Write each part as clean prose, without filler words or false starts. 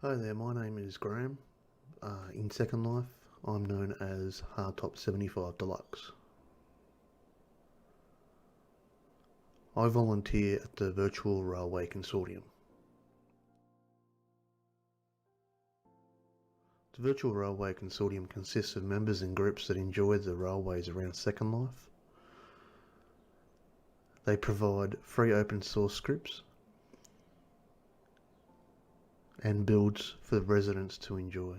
Hi there, my name is Graham. In Second Life, I'm known as Hrdtop75 Deluxe. I volunteer at the Virtual Railway Consortium. The Virtual Railway Consortium consists of members and groups that enjoy the railways around Second Life. They provide free open source scripts and builds for the residents to enjoy.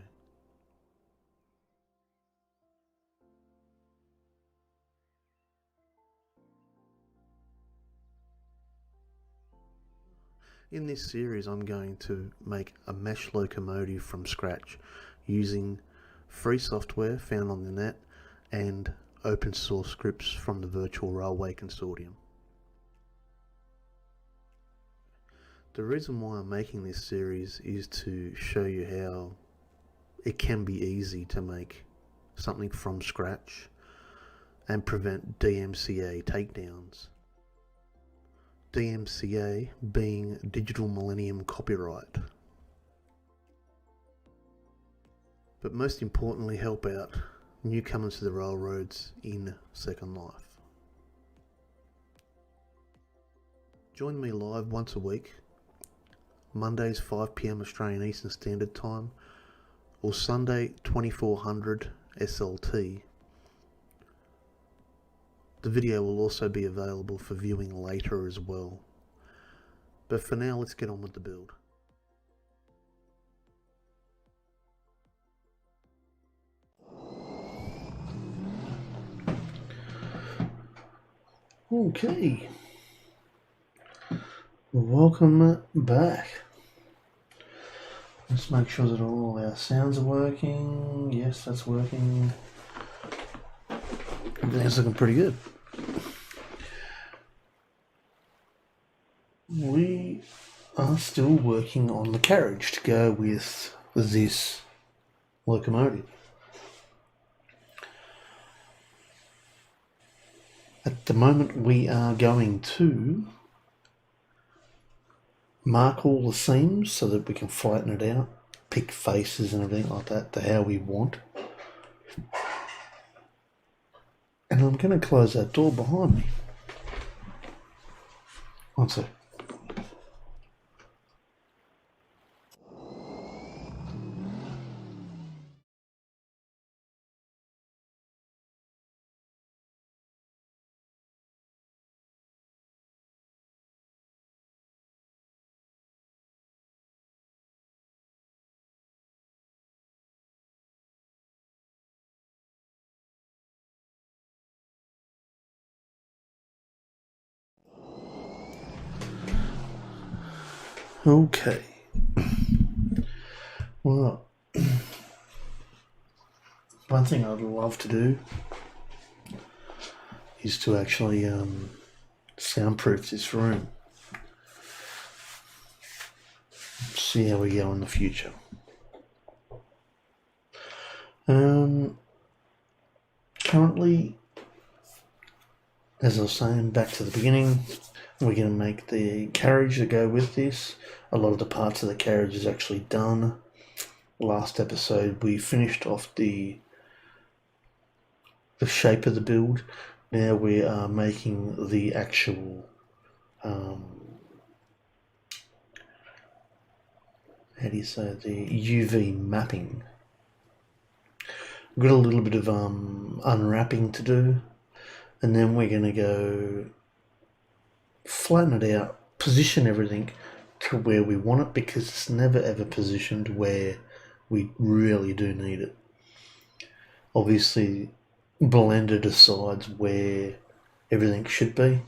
In this series, I'm going to make a mesh locomotive from scratch using free software found on the net and open source scripts from the Virtual Railway Consortium. The reason why I'm making this series is to show you how it can be easy to make something from scratch and prevent DMCA takedowns. DMCA being Digital Millennium Copyright. But most importantly, help out newcomers to the railroads in Second Life. Join me live once a week, Mondays 5 PM Australian Eastern Standard Time or Sunday 2400 SLT. The video will also be available for viewing later as well. But for now, let's get on with the build. Okay. Welcome back. Let's make sure that all our sounds are working. Yes, that's working. Everything's looking pretty good. We are still working on the carriage to go with this locomotive. At the moment, we are going to mark all the seams so that we can flatten it out, pick faces and everything like that to how we want. And I'm going to close that door behind me. One sec. Okay. Well, one thing I'd love to do is to actually soundproof this room. See how we go in the future. Currently, as I was saying back to the beginning, we're going to make the carriage to go with this. A lot of the parts of the carriage is actually done. Last episode we finished off the shape of the build. Now we are making the actual the UV mapping. We've got a little bit of unwrapping to do, and then we're going to go flatten it out, position everything to where we want it, because it's never ever positioned where we really do need it. Obviously, Blender decides where everything should be,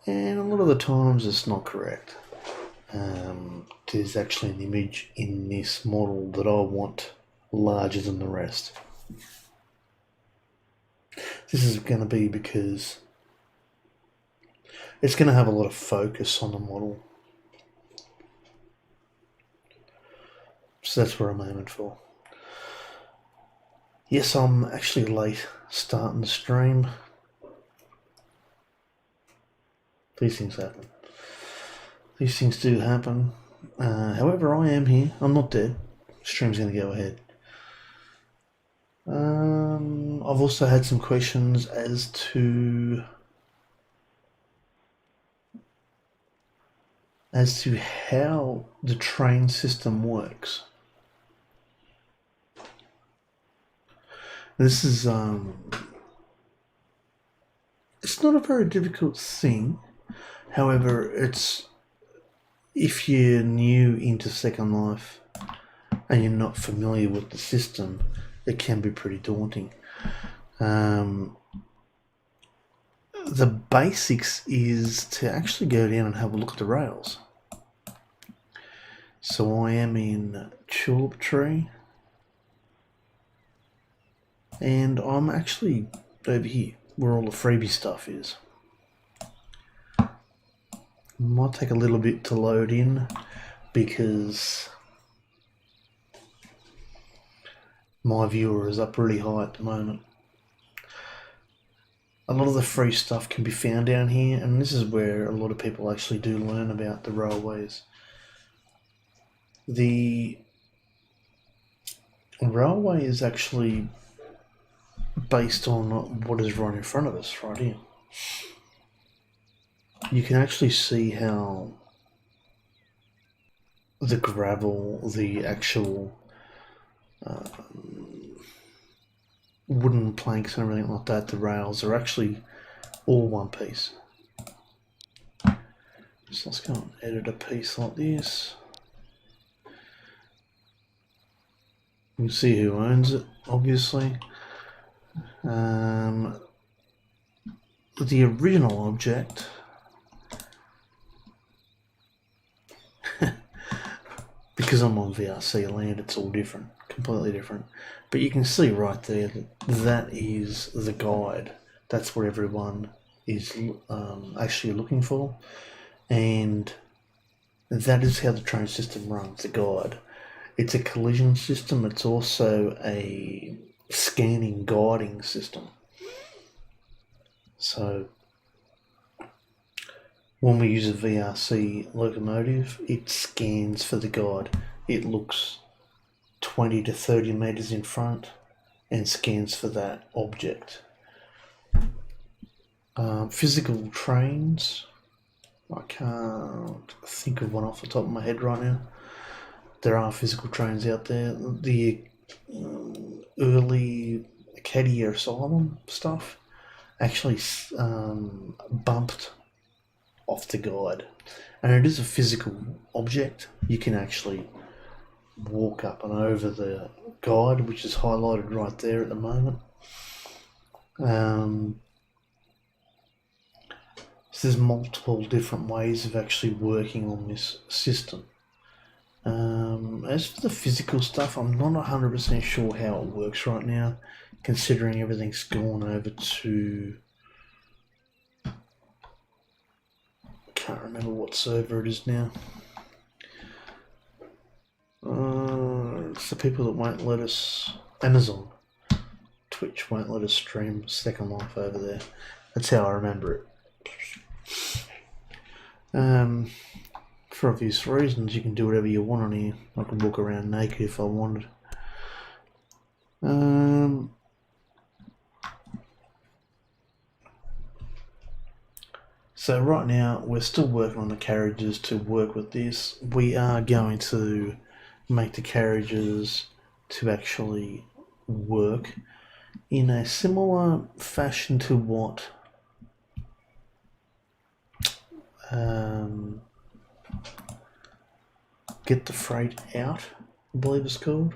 and a lot of the times it's not correct. There's actually an image in this model that I want larger than the rest. This is going to be because it's going to have a lot of focus on the model. So that's what I'm aiming for. Yes, I'm actually late starting the stream. These things happen. These things do happen. However, I am here. I'm not dead. Stream's going to go ahead. I've also had some questions as to how the train system works. This is it's not a very difficult thing. However, it's if you're new into Second Life and you're not familiar with the system, it can be pretty daunting. The basics is to actually go down and have a look at the rails. So I am in Tulip Tree, and I'm actually over here where all the freebie stuff is. Might take a little bit to load in because my viewer is up really high at the moment. A lot of the free stuff can be found down here, and this is where a lot of people actually do learn about the railways. The railway is actually based on what is right in front of us, right here. You can actually see how the gravel, the actual wooden planks and everything like that, the rails are actually all one piece. So let's go and edit a piece like this. You can see who owns it, obviously. The original object because I'm on VRC land, it's all different, completely different. But you can see right there that is the guide. That's what everyone is actually looking for, and that is how the train system runs, the guide. It's a collision system, it's also a scanning guiding system. So when we use a VRC locomotive, it scans for the guide. It looks 20 to 30 metres in front and scans for that object. Physical trains, I can't think of one off the top of my head right now. There are physical trains out there. The early Acadia Asylum stuff actually bumped off the guide, and it is a physical object. You can actually walk up and over the guide, which is highlighted right there at the moment. So there's multiple different ways of actually working on this system. As for the physical stuff, I'm not 100% sure how it works right now, considering everything's gone over to... can't remember what server it is now. It's the people that won't let us... Amazon. Twitch won't let us stream Second Life over there. That's how I remember it. For obvious reasons, you can do whatever you want on here. I can walk around naked if I wanted. So right now, we're still working on the carriages to work with this. We are going to make the carriages to actually work in a similar fashion to what Get the Freight Out, I believe it's called.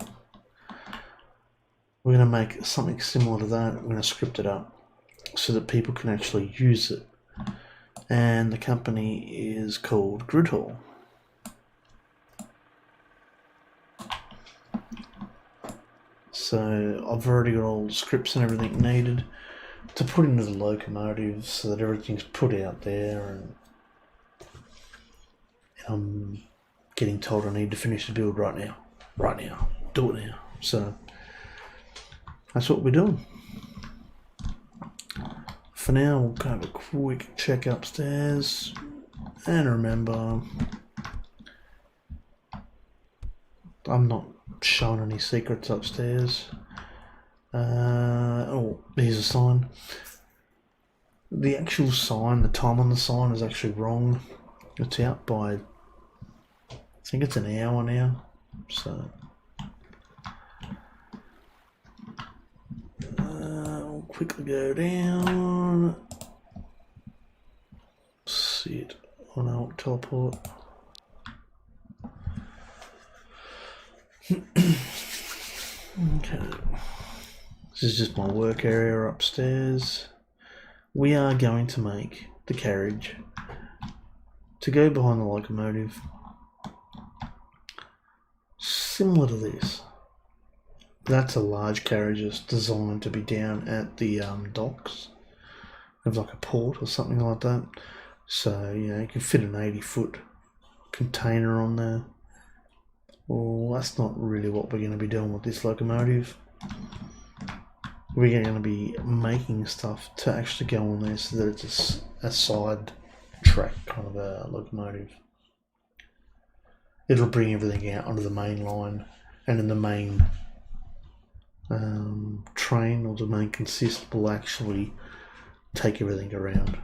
We're going to make something similar to that. We're going to script it up so that people can actually use it. And the company is called Hrdtop. So I've already got all the scripts and everything needed to put into the locomotive so that everything's put out there, and I'm getting told I need to finish the build right now, do it now. So that's what we're doing. For now, we'll have a quick check upstairs, and remember, I'm not showing any secrets upstairs. Oh, here's a sign. The actual sign, the time on the sign is actually wrong. It's out by, I think it's an hour now. So we'll quickly go down. Sit on our teleport. Okay. This is just my work area upstairs. We are going to make the carriage to go behind the locomotive, similar to this. That's a large carriage that's designed to be down at the docks of like a port or something like that. So, you know, you can fit an 80-foot container on there. Well, that's not really what we're going to be doing with this locomotive. We're going to be making stuff to actually go on there so that it's a side track kind of a locomotive. It'll bring everything out onto the main line, and in the main train or the main consist will actually take everything around.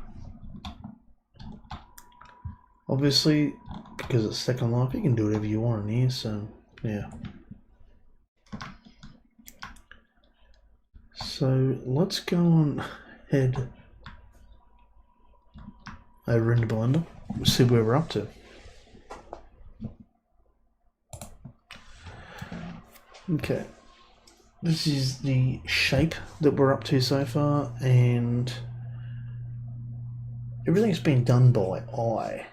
Obviously, because it's Second Life, you can do whatever you want in here, so yeah. So let's go on head over into Blender, see where we're up to. Okay, this is the shape that we're up to so far, and everything's been done by eye,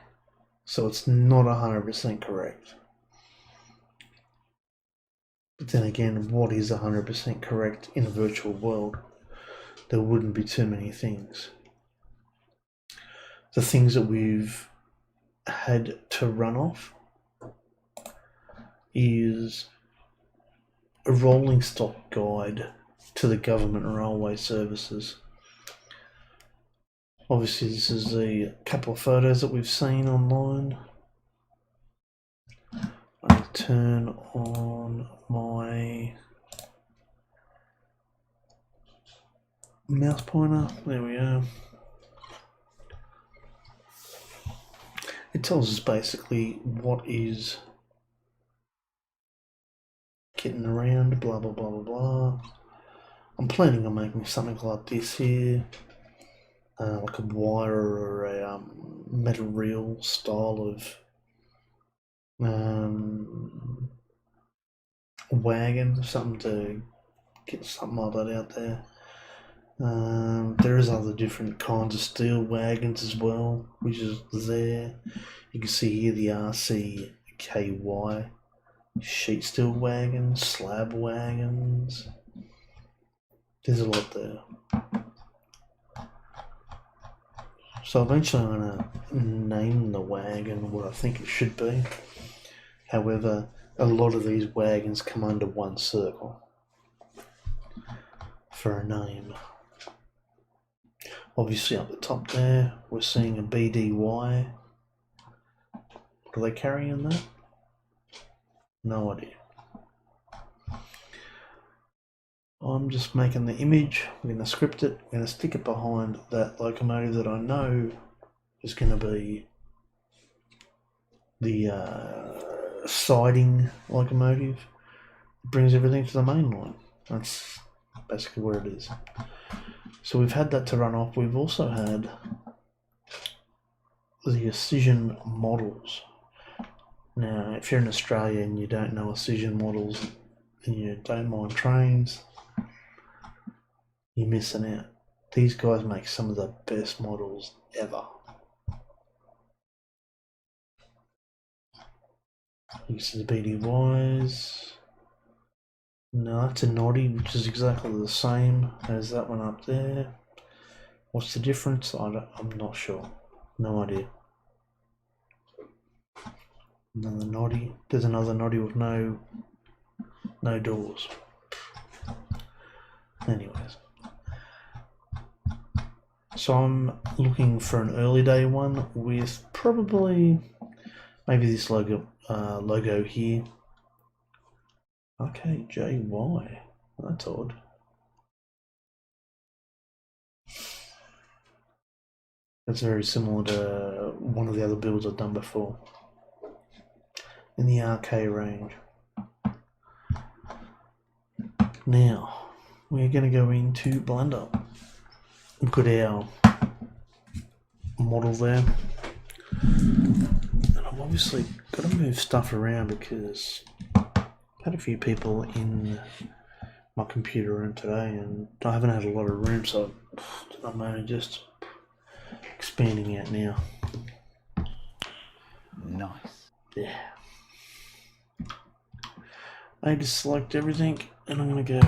so it's not 100% correct. But then again, what is 100% correct in a virtual world? There wouldn't be too many things. The things that we've had to run off is a rolling stock guide to the government railway services. Obviously, this is a couple of photos that we've seen online. I'll turn on my mouse pointer. There we are. It tells us basically what is getting around, blah blah blah blah blah. I'm planning on making something like this here, like a wire or a metal reel style of wagon, something to get something like that out there. There is other different kinds of steel wagons as well, which is there. You can see here the RCKY sheet steel wagons, slab wagons. There's a lot there. So eventually I'm going to name the wagon what I think it should be. However, a lot of these wagons come under one circle for a name. Obviously up the top there, we're seeing a BDY. What are they carrying there? No idea. I'm just making the image, we're going to script it, we're going to stick it behind that locomotive that I know is going to be the siding locomotive. It brings everything to the main line. That's basically where it is. So we've had that to run off. We've also had the Precision models. Now, if you're in Australia and you don't know Precision models and you don't mind trains, you're missing out. These guys make some of the best models ever. You see the BDYs. No, that's a Noddy, which is exactly the same as that one up there. What's the difference? I'm not sure. No idea. Another Noddy. There's another Noddy with no doors. Anyways. So I'm looking for an early day one with probably maybe this logo here, RKJY. That's odd. That's very similar to one of the other builds I've done before in the RK range. Now we're going to go into Blender. Look at our model there. And I've obviously got to move stuff around because I've had a few people in my computer room today and I haven't had a lot of room, so I'm only just expanding out now. Nice. Yeah. I just select everything and I'm going to go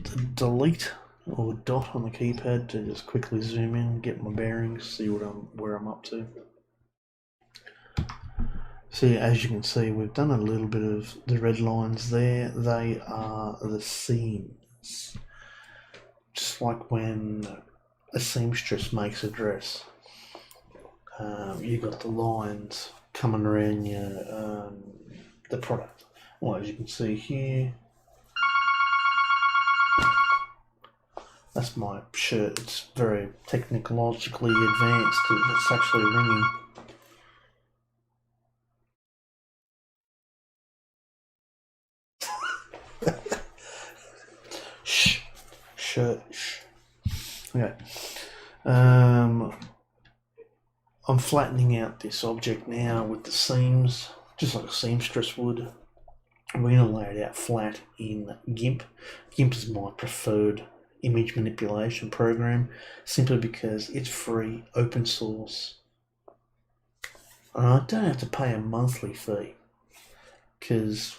to delete or dot on the keypad to just quickly zoom in, get my bearings, see where I'm up to. See, as you can see, we've done a little bit of the red lines there. They are the seams. Just like when a seamstress makes a dress. You got the lines coming around the product. Well, as you can see here, that's my shirt. It's very technologically advanced. It's actually ringing. Shirt. Okay. I'm flattening out this object now with the seams, just like a seamstress would. We're going to lay it out flat in GIMP. GIMP is my preferred image manipulation program, simply because it's free, open source, and I don't have to pay a monthly fee, because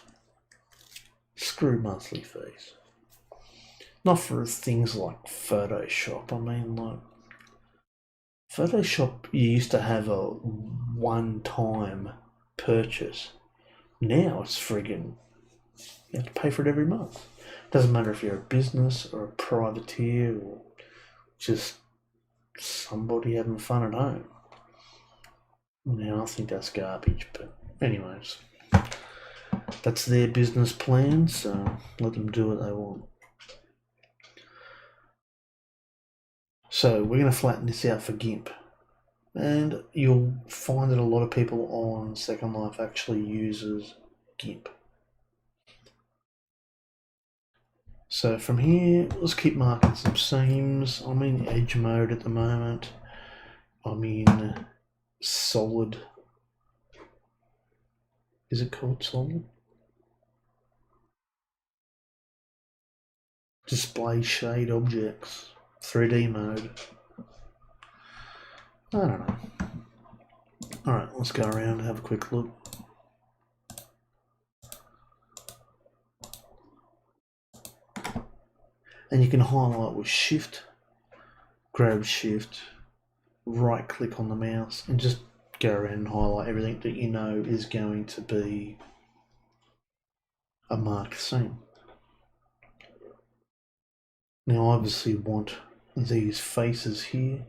screw monthly fees. Not for things like Photoshop. I mean, like, Photoshop, you used to have a one-time purchase. Now it's friggin', you have to pay for it every month. Doesn't matter if you're a business or a privateer or just somebody having fun at home. Now I think that's garbage, but anyways, that's their business plan, so let them do what they want. So we're going to flatten this out for GIMP, and you'll find that a lot of people on Second Life actually uses GIMP. So from here, let's keep marking some seams. I'm in edge mode at the moment. I'm in solid. Is it called solid? Display shade objects. 3D mode. I don't know. Alright, let's go around and have a quick look. And you can highlight with Shift, grab Shift, right click on the mouse and just go around and highlight everything that you know is going to be a marked seam. Now I obviously want these faces here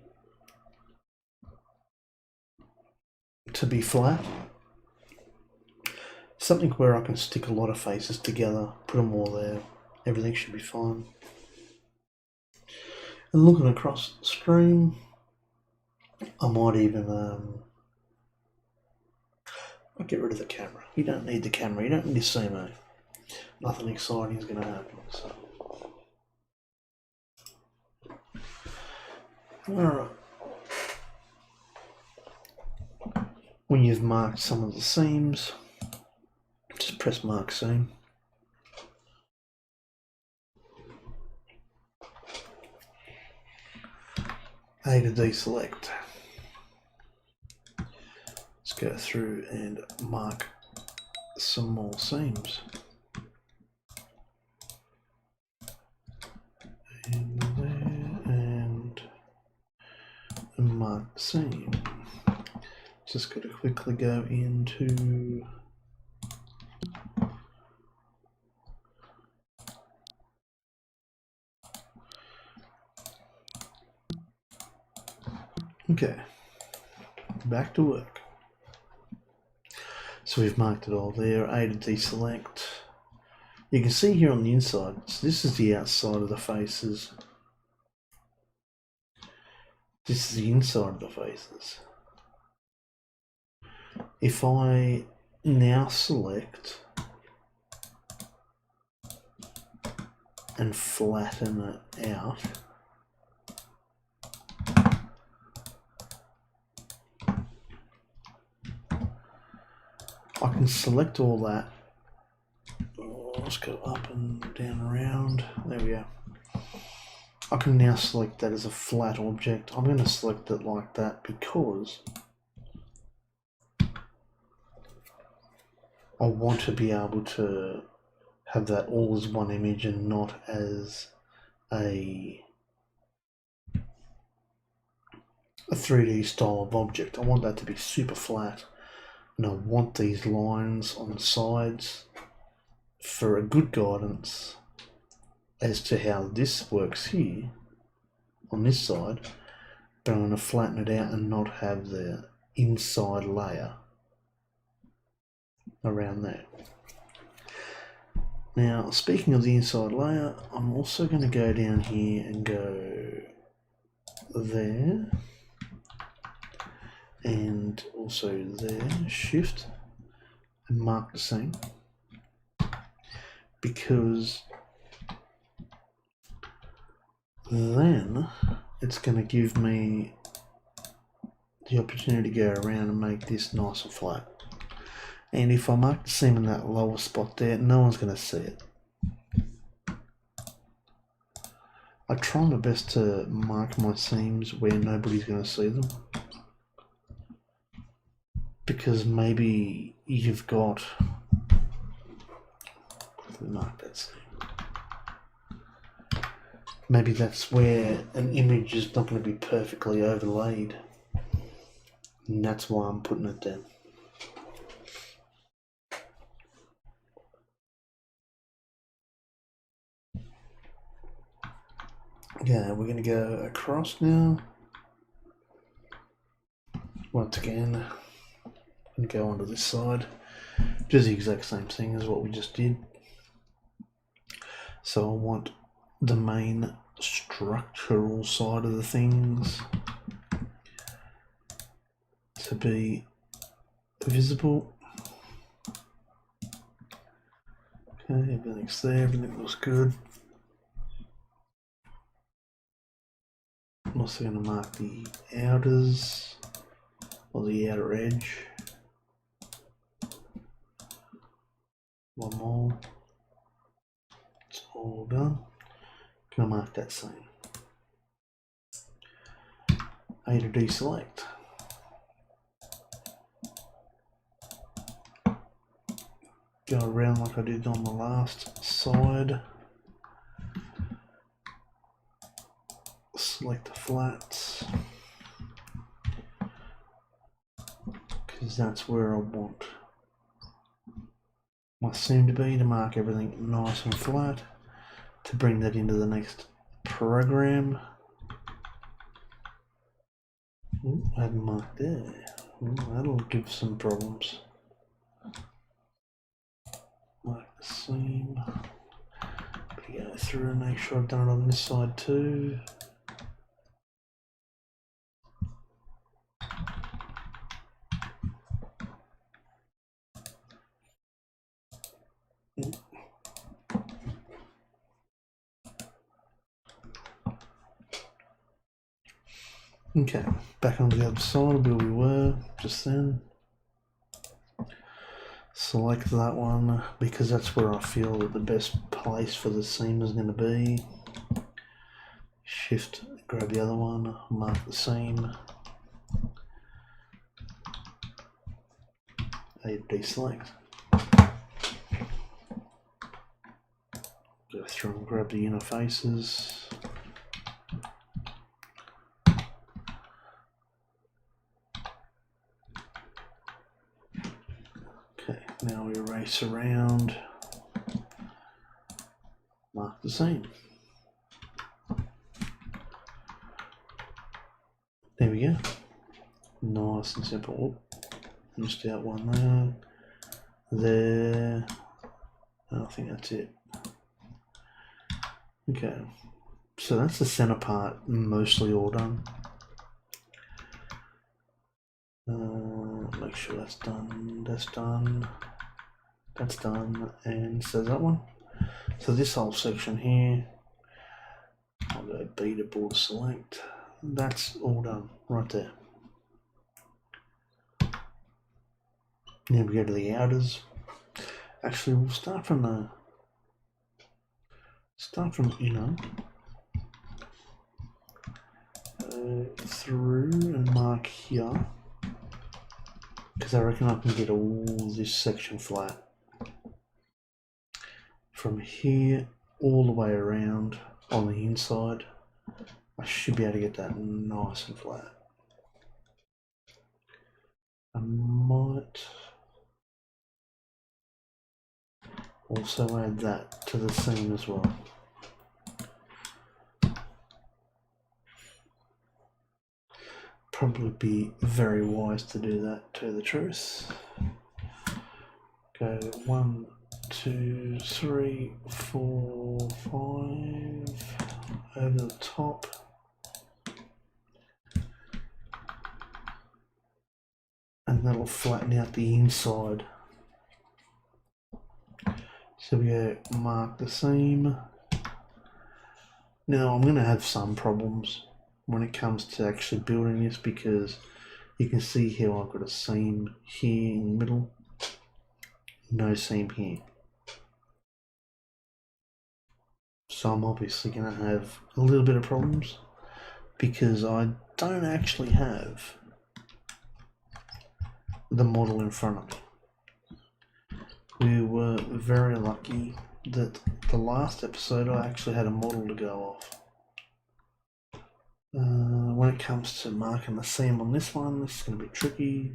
to be flat. Something where I can stick a lot of faces together, put them all there, everything should be fine. And looking across the screen, I might even I'll get rid of the camera. You don't need the camera, you don't need to see me. Nothing exciting is going to happen. So. Alright. When you've marked some of the seams, just press mark seam. A to deselect. Let's go through and mark some more seams. And there, and mark seam. Just got to quickly go into okay, back to work. So we've marked it all there. A to deselect. You can see here on the inside, so this is the outside of the faces. This is the inside of the faces. If I now select and flatten it out, I can select all that. Let's go up and down around. There we go. I can now select that as a flat object. I'm going to select it like that because I want to be able to have that all as one image and not as a 3D style of object. I want that to be super flat, and I want these lines on the sides for a good guidance as to how this works here on this side, but I'm going to flatten it out and not have the inside layer around that. Now, speaking of the inside layer, I'm also going to go down here and go there and also there, shift and mark the same, because then it's going to give me the opportunity to go around and make this nice and flat. And if I mark the seam in that lower spot there, no one's going to see it. I try my best to mark my seams where nobody's going to see them, because maybe you've got, mark that seam. Maybe that's where an image is not going to be perfectly overlaid, and that's why I'm putting it there. Yeah, we're going to go across now. Once again, I'm going to go onto this side. Do the exact same thing as what we just did. So I want the main structural side of the things to be visible. Okay, everything's there, everything looks good. I'm also going to mark the outers, or the outer edge. One more. It's all done. Going to mark that same. A to deselect. Go around like I did on the last side. Select the flats, because that's where I want my seam to be, to mark everything nice and flat, to bring that into the next program. Ooh, I haven't marked there. Ooh, that'll give some problems. Mark the seam. Go through and make sure I've done it on this side too. Okay, back on the other side where we were just then. Select that one because that's where I feel that the best place for the seam is going to be. Shift, grab the other one, mark the seam. A deselect. Go through and grab the inner faces. Okay, now we erase around, mark the seam. There we go. Nice and simple. Missed out one there. There. I think that's it. Okay, so that's the center part mostly all done. Make sure that's done, that's done, that's done, and so that one. So this whole section here, I'll go B to border select. That's all done right there. Now we go to the outers. Actually, we'll start from inner through and mark here, because I reckon I can get all this section flat from here all the way around on the inside. I should be able to get that nice and flat. I might also add that to the seam as well. Probably be very wise to do that, to tell you the truth. Go 1, 2, 3, 4, 5 over the top. And that'll flatten out the inside. So we go mark the seam. Now I'm going to have some problems when it comes to actually building this, because you can see here I've got a seam here in the middle, no seam here. So I'm obviously going to have a little bit of problems because I don't actually have the model in front of me. We were very lucky that the last episode I actually had a model to go off. When it comes to marking the seam on this one, this is going to be tricky.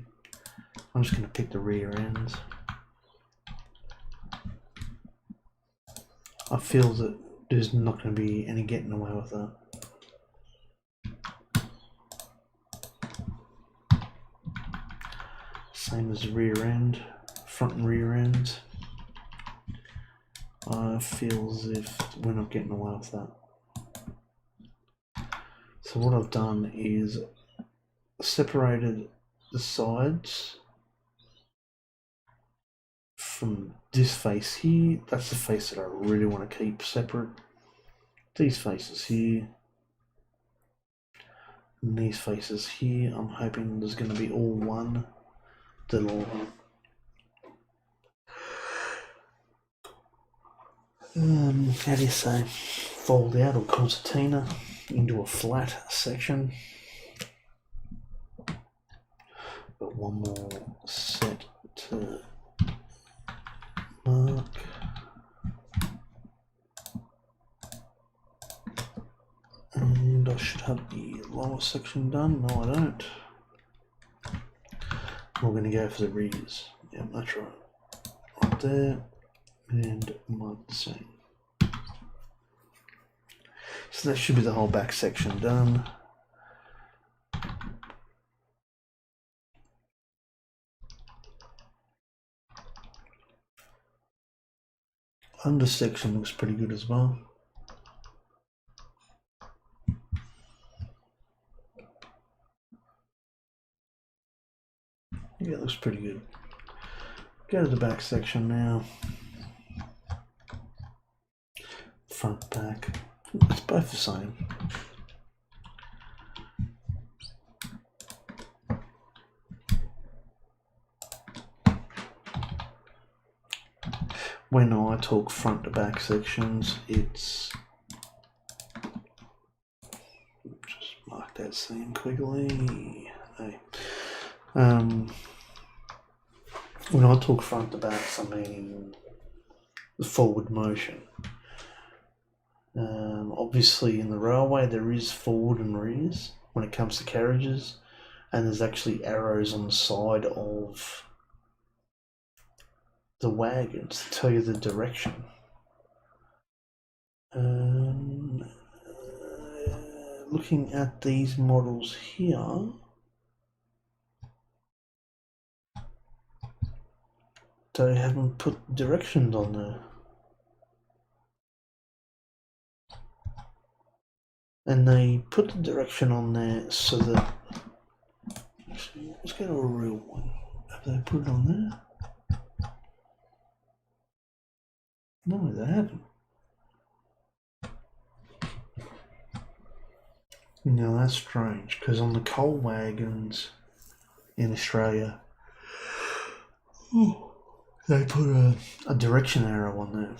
I'm just going to pick the rear ends. I feel that there's not going to be any getting away with that. Same as the rear end, front and rear ends. I feel as if we're not getting away with that. So what I've done is separated the sides from this face here. That's the face that I really want to keep separate. These faces here and these faces here, I'm hoping there's going to be all one. That'll how do you say, fold out or concertina into a flat section. Got one more set to mark. And I should have the lower section done. No, I don't. We're going to go for the rears. Yeah, that's right. Right there. And mark the same. So that should be the whole back section done. Under section looks pretty good as well. Yeah, it looks pretty good. Go to the back section now. Front, back. It's both the same. When I talk front to back sections, it's just mark that seam quickly. Hey. When I talk front to back, I mean the forward motion. Obviously in the railway there is forward and rears when it comes to carriages, and there's actually arrows on the side of the wagons to tell you the direction. Looking at these models here, they haven't put directions on there. And they put the direction on there so that, actually, let's go to a real one. Have they put it on there? No, they haven't. Now that's strange, because on the coal wagons in Australia, they put a direction arrow on there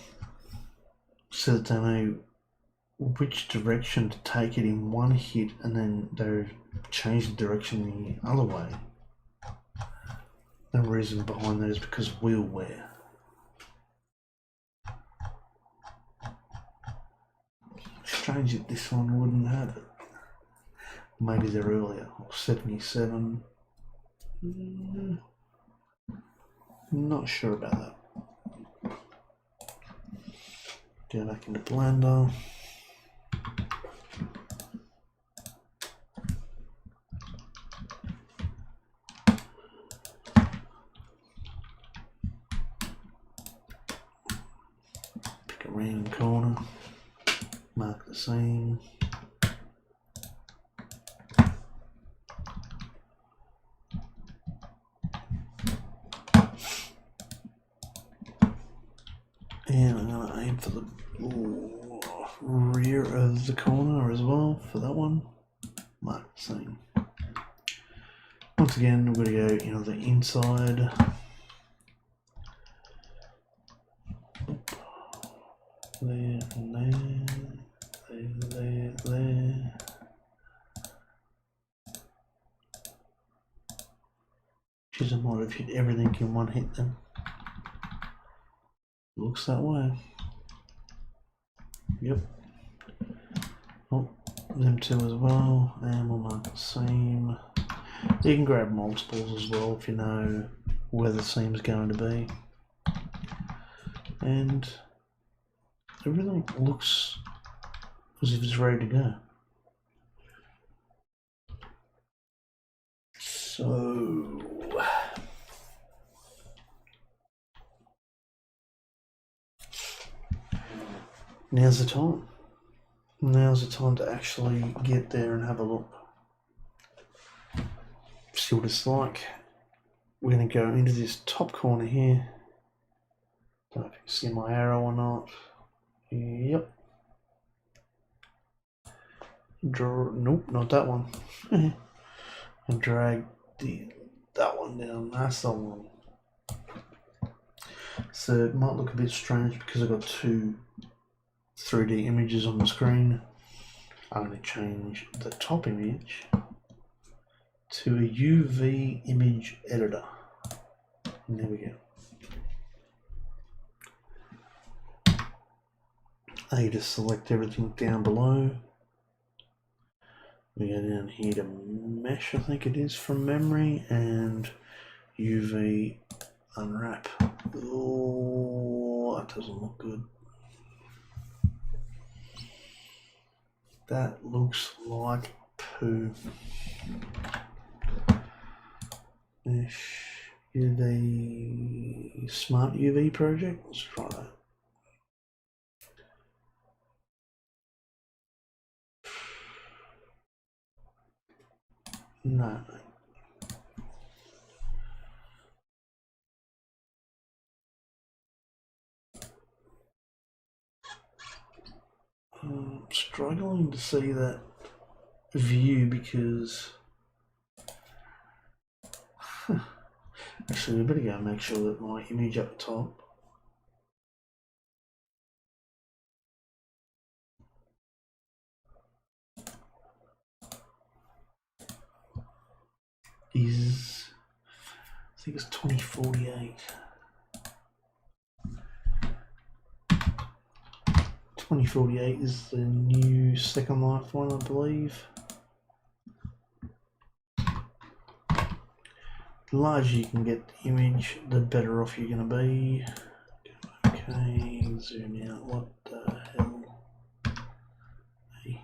so that they know which direction to take it in one hit, and then they change the direction the other way. The reason behind that is because of wheel wear. Strange that this one wouldn't have it. Maybe they're earlier, or 77. Not sure about that. Go back into Blender. Pick a random corner. Mark the seam. And I'm going to aim for the rear of the corner as well for that one. Mark the seam. Once again, we're going to go into the inside. There and there. Geez, I might have hit everything in one hit then. Looks that way. Yep. Oh, them two as well, and we'll mark the seam. You can grab multiples as well if you know where the seam's going to be. And everything looks as if it's ready to go. So now's the time. Now's the time to actually get there and have a look. See what it's like. We're going to go into this top corner here. Don't know if you can see my arrow or not. Yep. Nope, not that one. And drag that one down. That's the one. So it might look a bit strange because I've got two 3D images on the screen. I'm going to change the top image to a UV image editor. And there we go. I just select everything down below. We go down here to mesh, I think it is from memory, and UV unwrap. Oh, that doesn't look good. That looks like poo. Mesh UV Smart UV project. Let's try that. No. I'm struggling to see that view because actually we better go and make sure that my image up top is, I think it's 2048. 2048 is the new Second Life one, I believe. The larger you can get the image, the better off you're going to be. Okay, zoom out. What the hell? Hey.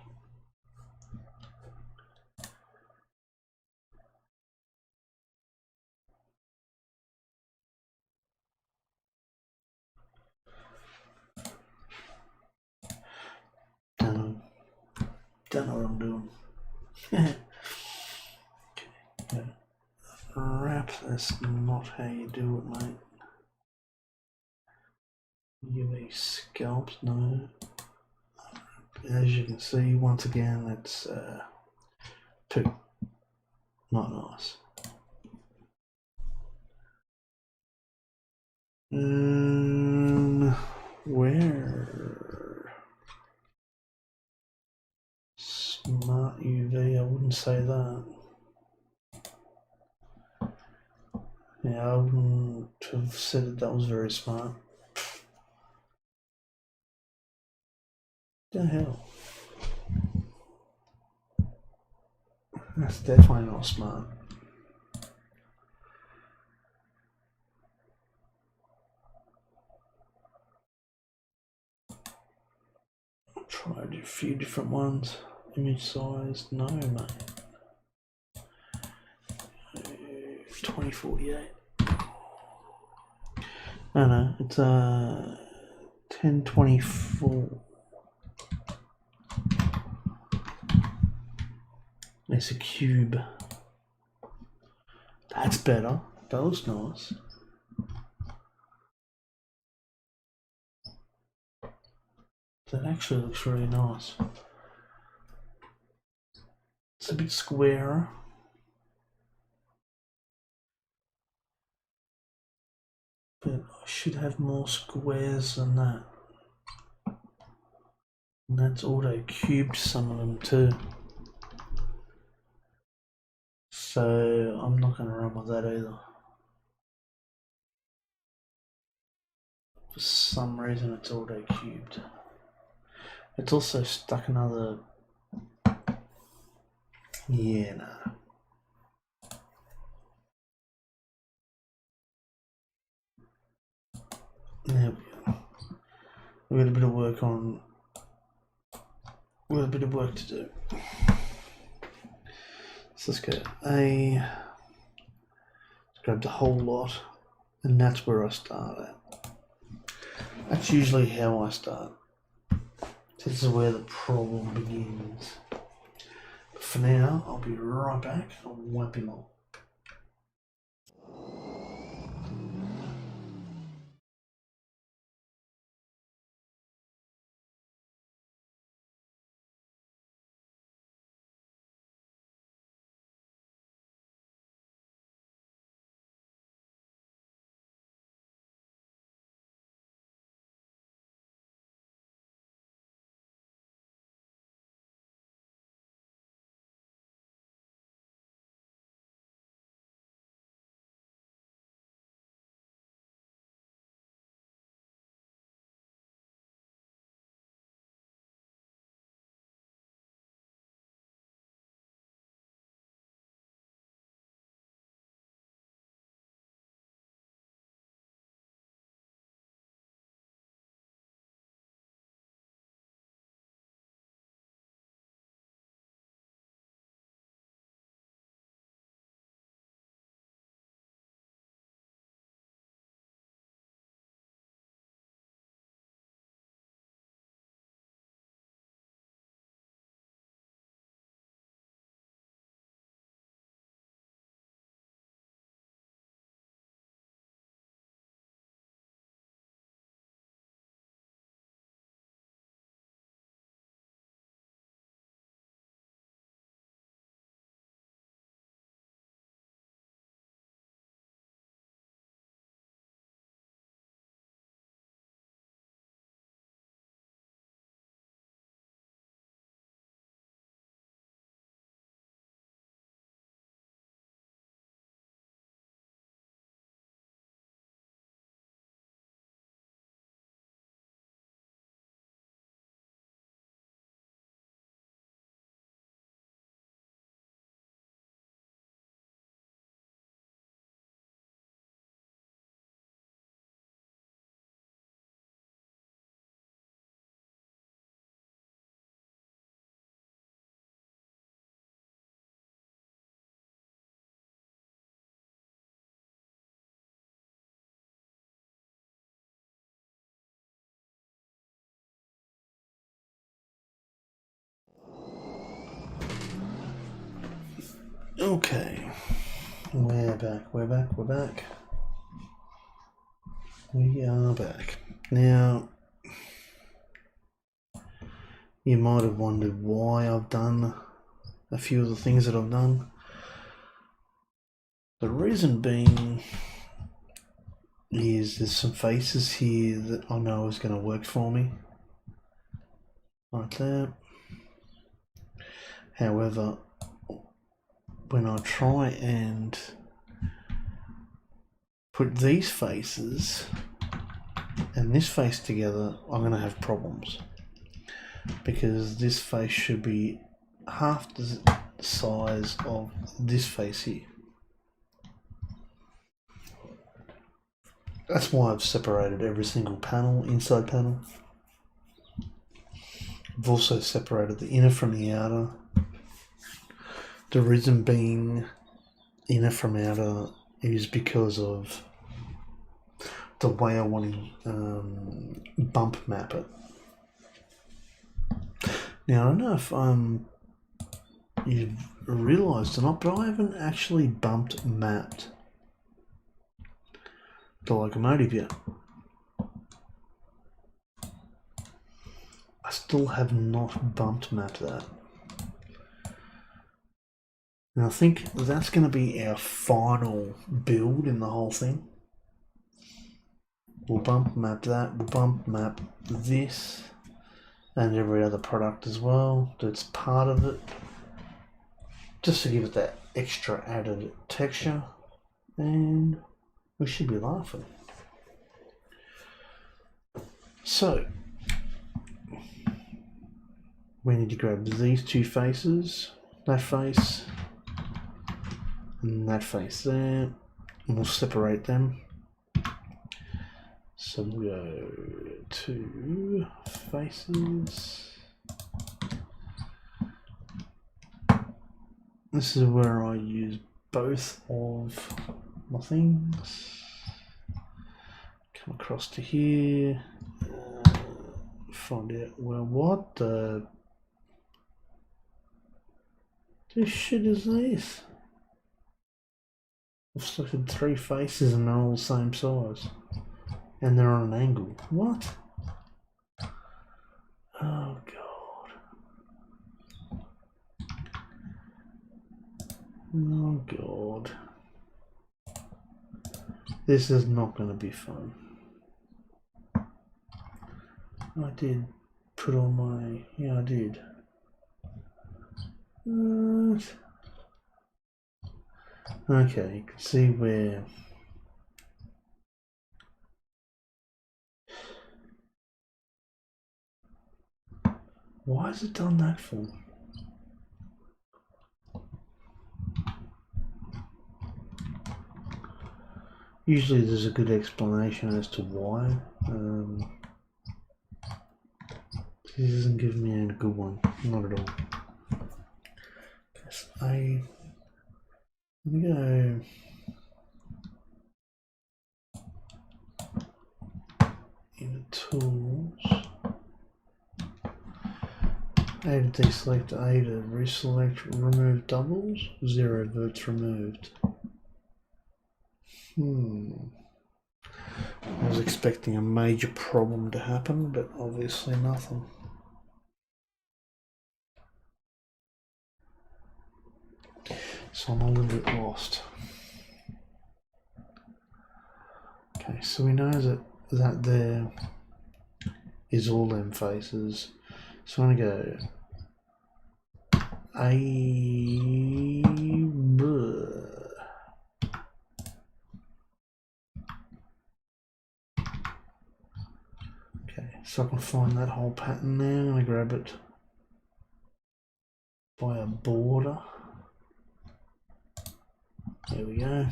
Don't know what I'm doing. Okay. Wrap, that's not how you do it, mate. UV scalps, no. As you can see, once again, it's 2. Not nice. Where? Smart UV, I wouldn't say that. Yeah, I wouldn't have said that was very smart. The hell? That's definitely not smart. I'll try a few different ones. Image size, no, mate. 2048. No, it's 1024. It's a cube. That's better. That looks nice. That actually looks really nice. It's a bit squarer. But I should have more squares than that. And that's auto cubed some of them too. So I'm not going to run with that either. For some reason it's auto cubed. It's also stuck another. Yeah, nah. There we go. We've got a bit of work on. We've got a bit of work to do. So let's go let's grab the whole lot, and that's where I start at. That's usually how I start. This is where the problem begins. But for now, I'll be right back. I'll wipe him off. Okay, we're back. We are back. Now, you might have wondered why I've done a few of the things that I've done. The reason being is there's some faces here that I know is going to work for me. Like that. However, when I try and put these faces and this face together, I'm going to have problems. Because this face should be half the size of this face here. That's why I've separated every single panel, inside panel. I've also separated the inner from the outer. The reason being inner from outer is because of the way I want to bump map it. Now, I don't know if you've realised or not, but I haven't actually bumped mapped the locomotive yet. I still have not bumped mapped that. And I think that's going to be our final build in the whole thing. We'll bump map that, we'll bump map this and every other product as well that's part of it, just to give it that extra added texture, and we should be laughing. So we need to grab these two faces, that face and that face there, and we'll separate them. So we'll go to faces. This is where I use both of my things. Come across to here. Find out, well, what the shit is this? I've selected three faces and they're all the same size. And they're on an angle. What? Oh god. Oh god. This is not going to be fun. I did put on my... yeah, I did. Okay, you can see where... why has it done that for? Usually there's a good explanation as to why. This isn't giving me a good one, not at all. Okay, so let me go into tools. A to deselect, A to reselect, remove doubles, 0 verts removed. I was expecting a major problem to happen, but obviously nothing. So I'm a little bit lost. Okay, so we know that there is all them faces. So I'm going to go okay, so I can find that whole pattern there. I'm going to grab it by a border. There we go.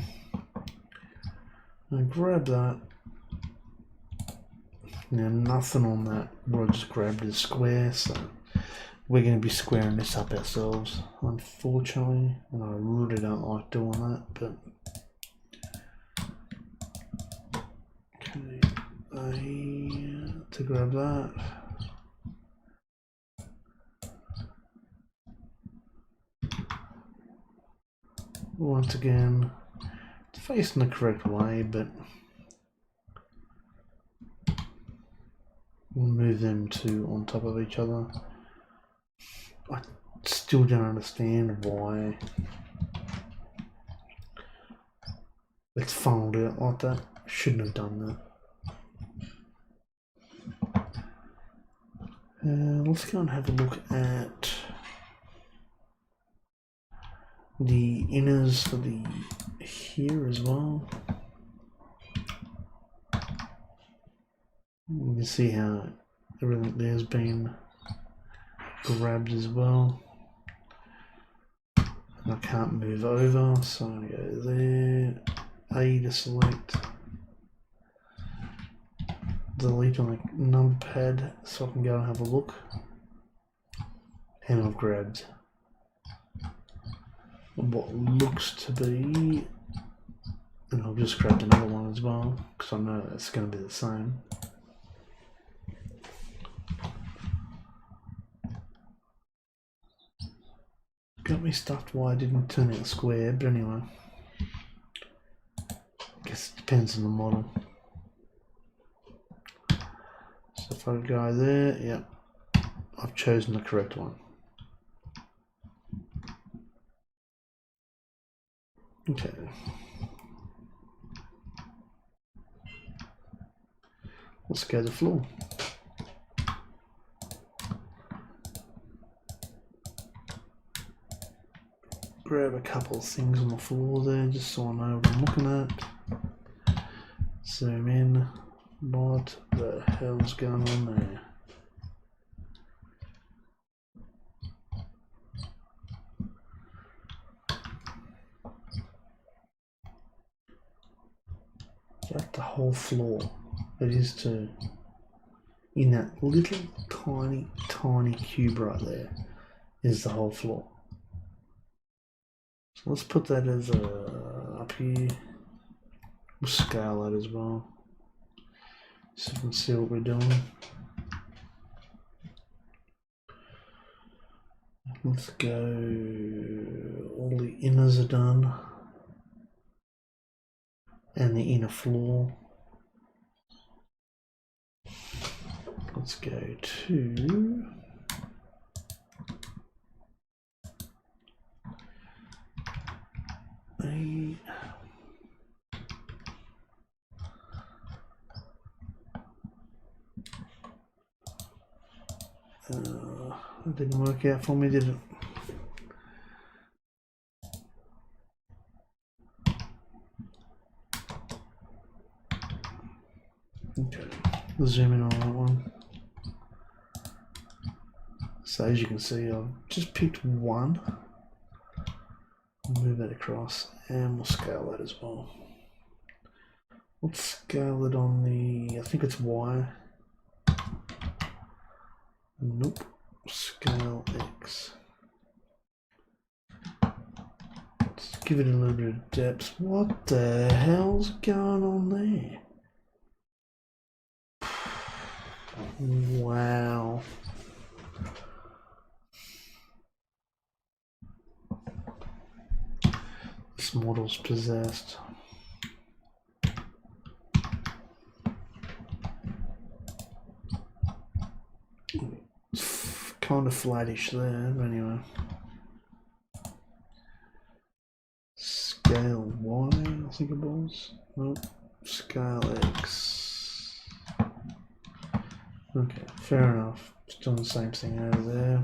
I grab that. Now nothing on that. What I just grabbed is square, so we're going to be squaring this up ourselves, unfortunately, and I really don't like doing that, but okay, to grab that. once again, it's facing the correct way, but we'll move them two on top of each other. I still don't understand why it's funneled out like that. Shouldn't have done that. Let's go and have a look at the inners for the here as well. You can see how everything there's been grabbed as well. And I can't move over, so I'm going to go there, A to select, delete on the number pad so I can go and have a look. And I've grabbed what looks to be, and I've just grabbed another one as well because I know it's going to be the same. Got me stuffed why I didn't turn out square, but anyway, I guess it depends on the model. So if I go there, yep, I've chosen the correct one. Okay. Let's go to the floor. Grab a couple of things on the floor there just so I know what I'm looking at. Zoom in. What the hell's going on there? That's the whole floor. It is too. In that little tiny cube right there is the whole floor. So let's put that as up here. We'll scale that as well so you can see what we're doing. Let's go, all the inners are done and the inner floor. Let's go to a that didn't work out for me, did it? Okay, we'll zoom in on that one. So as you can see, I've just picked one. Move that across and we'll scale that as well. Let's scale it on the, I think it's Y. Nope, scale X. Let's give it a little bit of depth. What the hell's going on there? Wow. This model's possessed. It's kind of flattish there, but anyway. Scale Y, I think it was. Nope. Scale X. Okay, fair enough. Just doing the same thing over there.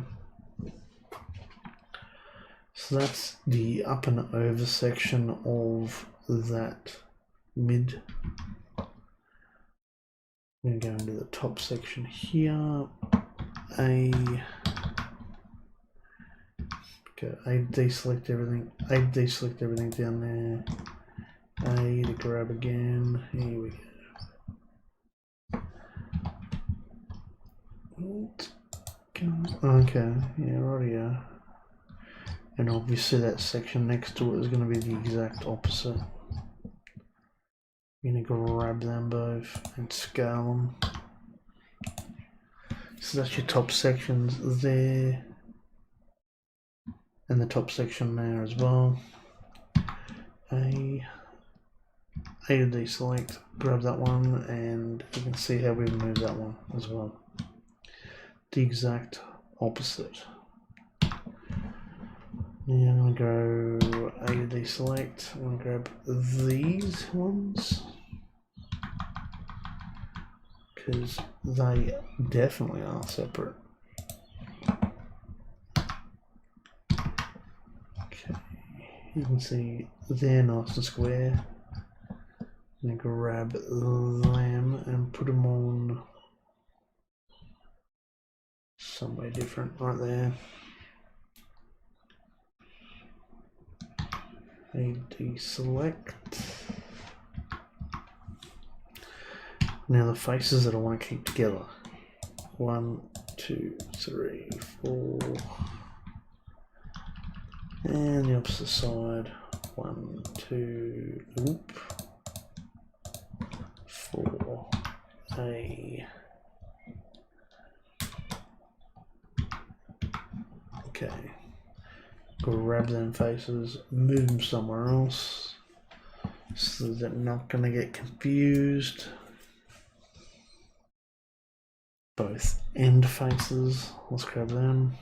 So that's the up and over section of that mid. I'm going to go into the top section here. Deselect everything. Deselect everything down there. A to grab again. Here we go. Okay, yeah, rightio. And obviously that section next to it is going to be the exact opposite. I'm going to grab them both and scale them. So that's your top sections there. And the top section there as well. A to deselect, grab that one, and you can see how we move that one as well. The exact opposite. Now I'm going to go A to deselect, I'm going to grab these ones, because they definitely are separate. Okay, you can see they're nice and square. I'm going to grab them and put them on somewhere different, right there. A deselect. Now the faces that I want to keep together. 1, 2, 3, 4. And the opposite side. 1, 2, oop. 4. A. Okay. Grab them faces, move them somewhere else so they're not going to get confused. Both end faces, let's grab them.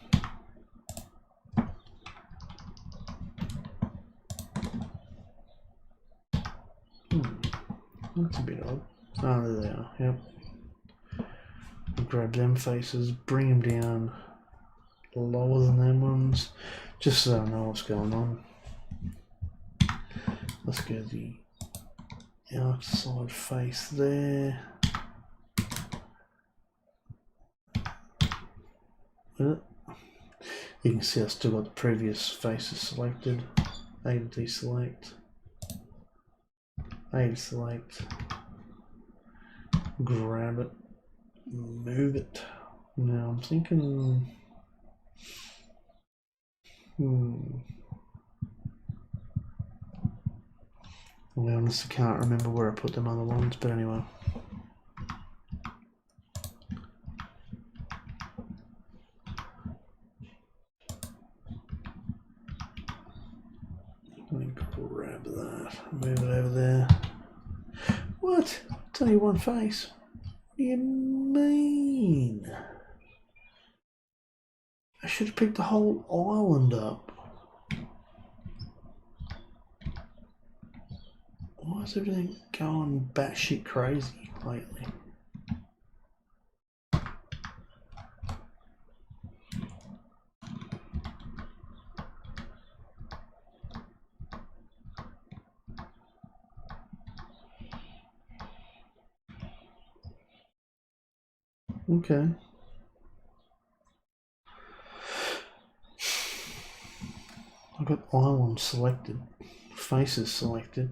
That's a bit odd. Oh, there they are, yep. Grab them faces, bring them down lower than them ones, just so I know what's going on. Let's go the outside face there. You can see I've still got the previous faces selected. A to deselect. A to select. Grab it. Move it. Now I'm thinking... I honestly can't remember where I put them other ones, but anyway. Let me grab that, move it over there. What? It's only one face. What do you mean? I should have picked the whole island up. Why is everything going batshit crazy lately? Okay. I've got island selected, faces selected.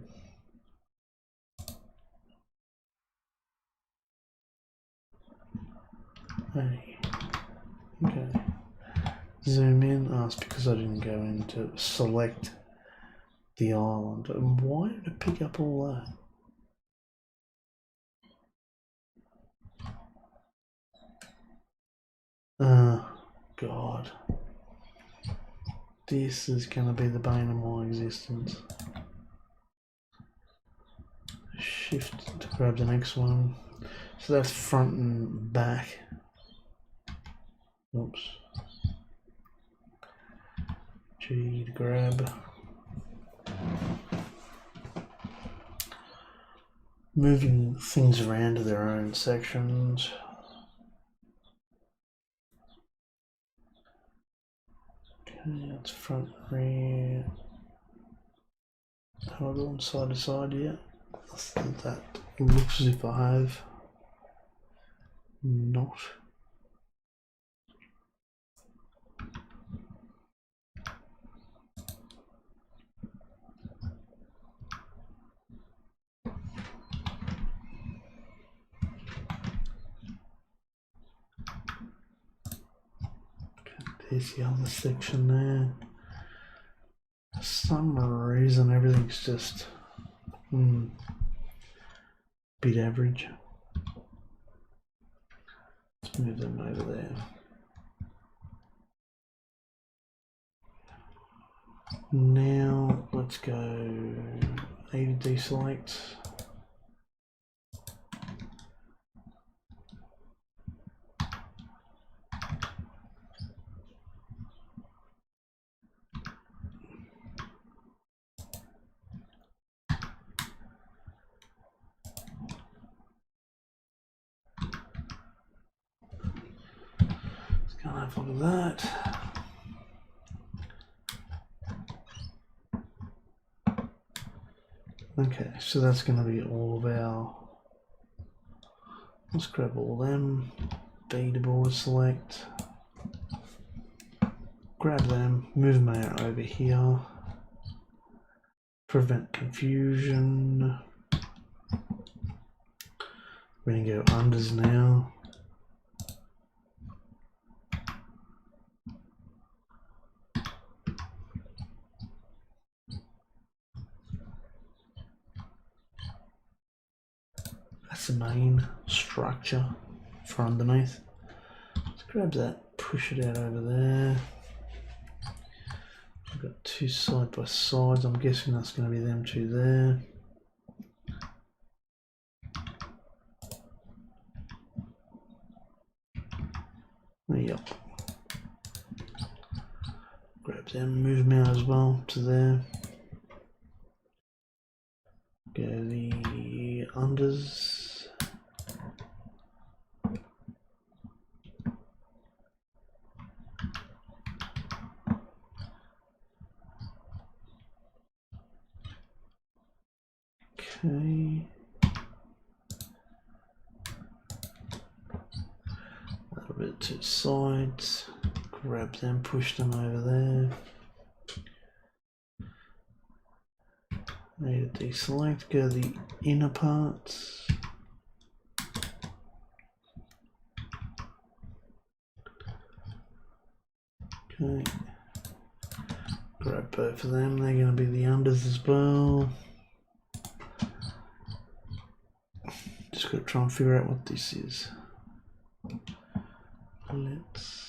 Hey. Okay. Zoom in. Oh, it's because I didn't go in to select the island. And why did it pick up all that? Oh, God. This is going to be the bane of my existence. Shift to grab the next one. So that's front and back. Oops. G to grab. Moving things around to their own sections. Okay, that's front, rear. Have I gone side to side yet? I think that looks as if I have not. There's the other section there. For some reason everything's just bit average. Let's move them over there. Now let's go A to deselect. Can't have a look at that. Okay, so that's going to be all of our. Let's grab all them. B to board select. Grab them, move them out over here. Prevent confusion. We're going to go unders now. That's the main structure for underneath. Let's grab that, push it out over there. I've got two side by sides. I'm guessing that's going to be them two there. Yep. Grab them, move them out as well to there. Go the unders. Okay. A little bit to the sides. Grab them, push them over there. Need to deselect, go to the inner parts. Okay. Grab both of them, they're going to be the unders as well. Just got to try and figure out what this is. Let's.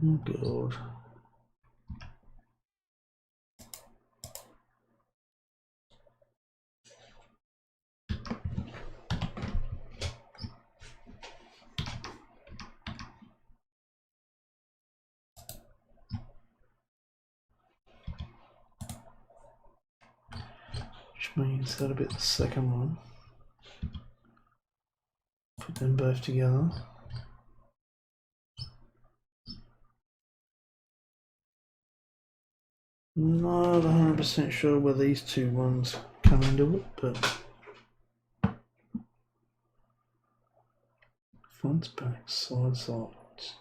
Oh God. Which means that'll be the second one. Put them both together. Not 100% sure where these two ones come into it, but front, back, side, sides.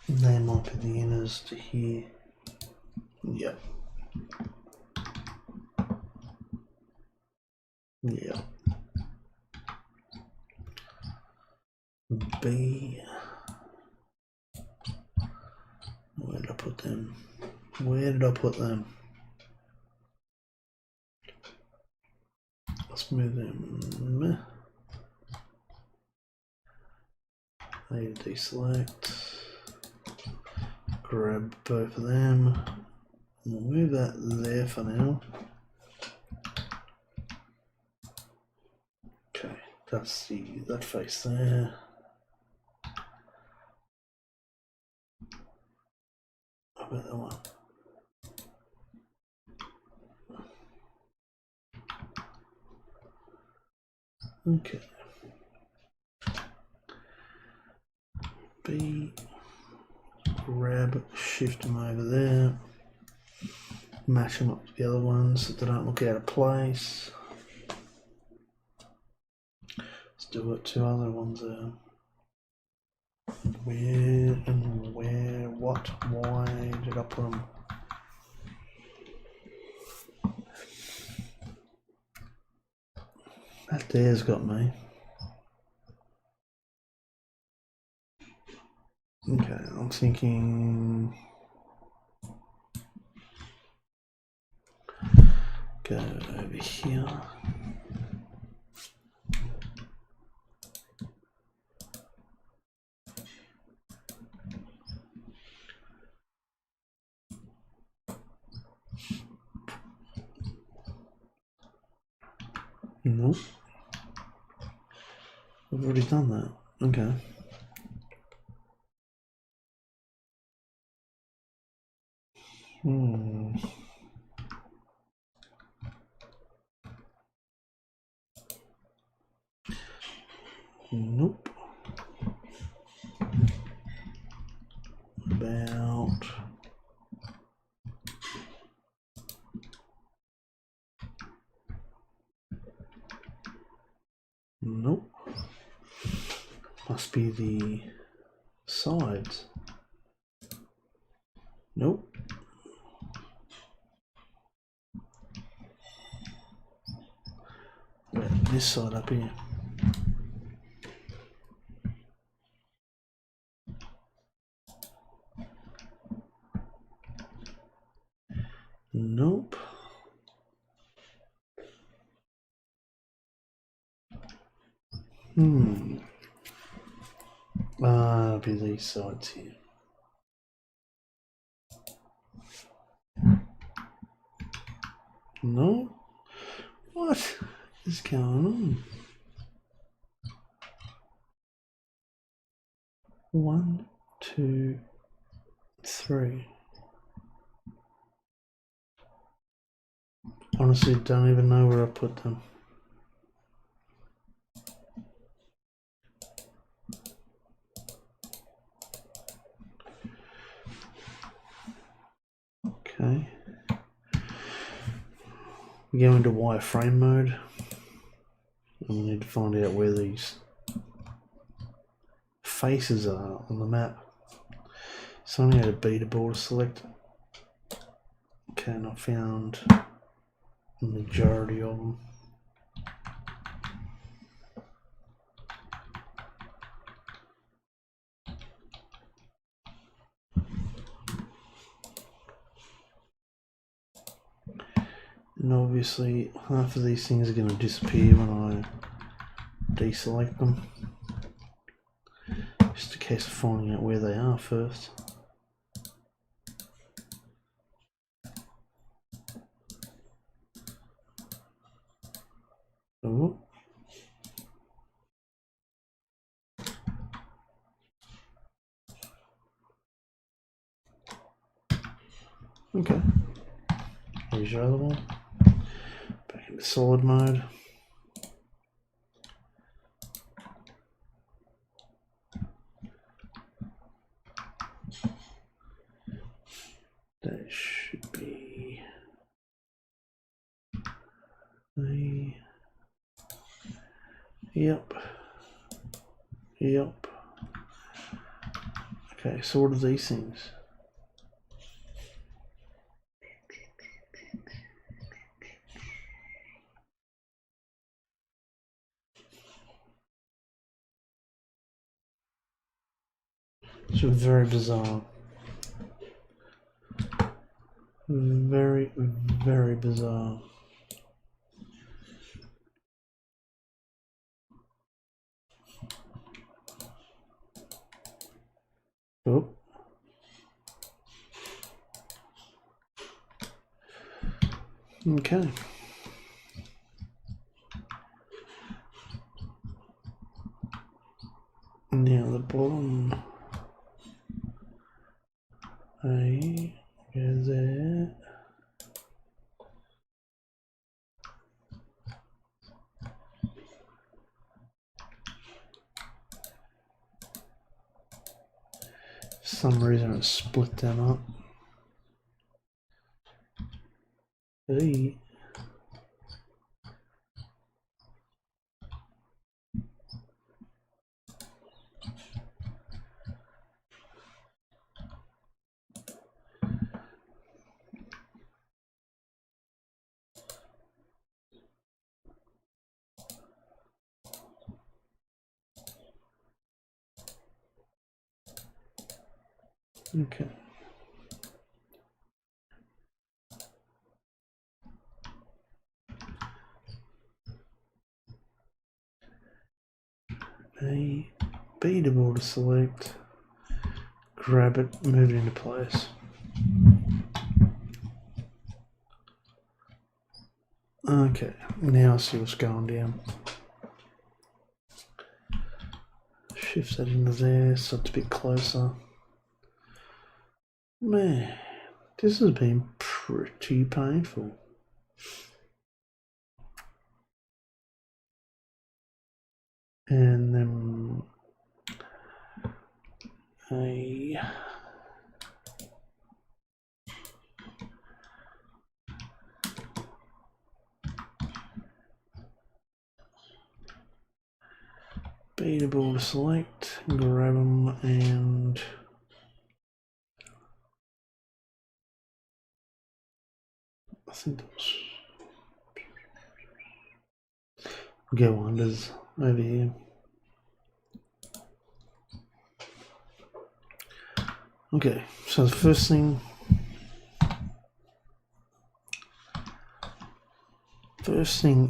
They might be the inners to here. Yep. Yeah. B. Where did I put them? Where did I put them? Let's move them. I need to deselect. Grab both of them. We'll move that there for now. Okay, that's that face there. How about that one? Okay. B. Grab, shift them over there. Match them up to the other ones so they don't look out of place. Let's do what two other ones are. Where and where, what, why did I put them? That there's got me. Okay, I'm thinking go over here. Nope. I've already done that. Okay. Nope. About nope. Must be the sides. Nope. This side up here. Nope. It'll be these sides here. No? What is going on? 1, 2, 3. Honestly, don't even know where I put them. Okay. We go into wireframe mode. And we need to find out where these faces are on the map. So I only had a beta border select. Okay, and I found the majority of them. And obviously half of these things are going to disappear when I deselect them. Just a case of finding out where they are first. Oh. Okay. Here's your other one. Back into solid mode. That should be the. Yep. Yep. Okay, so what are these things? It's very bizarre. Very, very bizarre. Oh. Okay. Now the bottom A goes there. For some reason it split them up. Hey. Okay. A beatable to select, grab it, move it into place. Okay, now I see what's going down. Shift that into there so it's a bit closer. Man, this has been pretty painful. And then a beatable to select, grab them, and I think that was go unders over here. Okay, so the first thing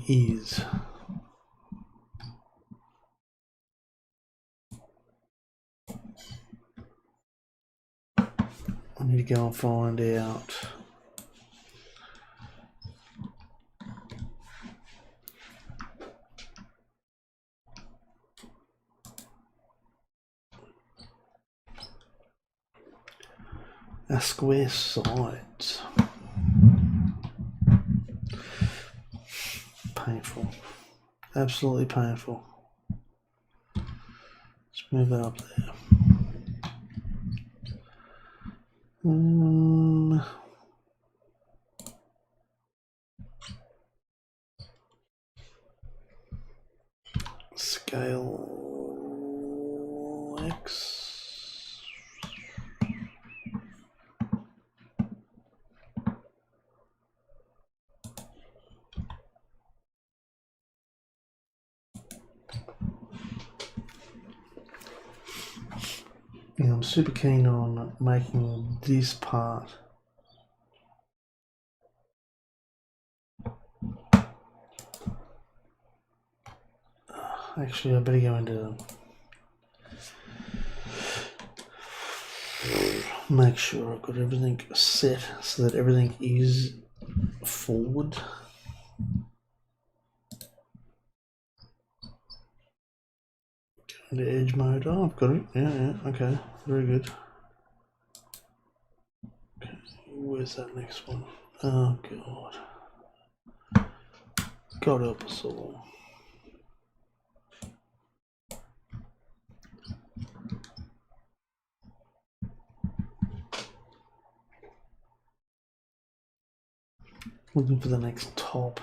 is I need to go and find out a square sides. Painful. Absolutely painful. Let's move that up there. Scale X. Yeah, I'm super keen on making this part actually I better go into make sure I've got everything set so that everything is forward. Go into edge mode. Oh, I've got it. Yeah, okay, very good. Okay, where's that next one? Oh God. God help us all. Looking for the next top.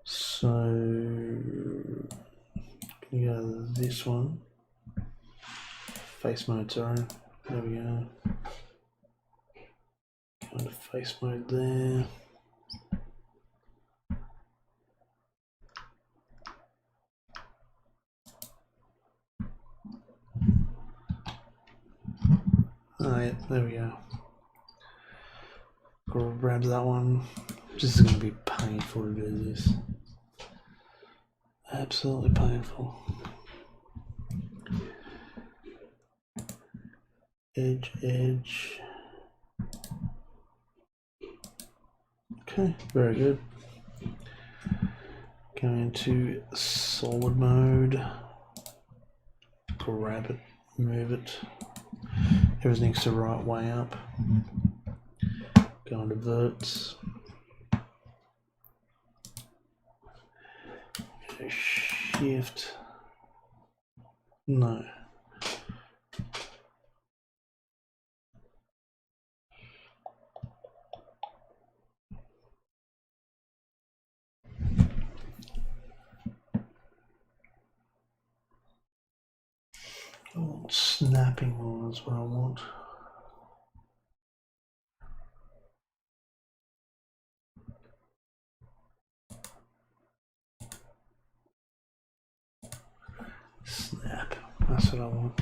So you go to this one. Face mode, sorry. There we go. Go into face mode there. Oh yeah, there we go. Grab that one. This is going to be painful to do this. Absolutely painful. Edge, edge. Okay, very good. Go into solid mode. Grab it, move it. Everything's the right way up. Go into verts. Okay, shift. No. Oh, snapping on is what I want. Snap. That's what I want.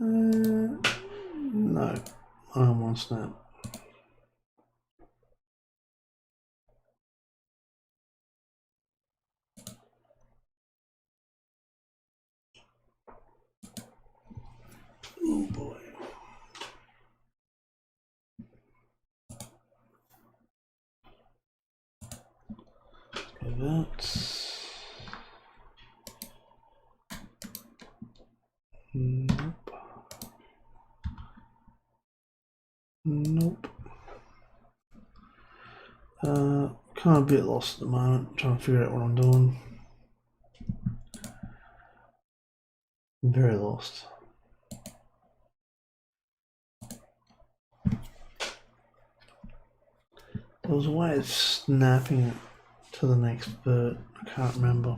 No, I don't want to snap. Oh boy. Okay, that's... Nope. Nope. Kind of a bit lost at the moment, trying to figure out what I'm doing. I'm very lost. There was a way of snapping it to the next vert. I can't remember.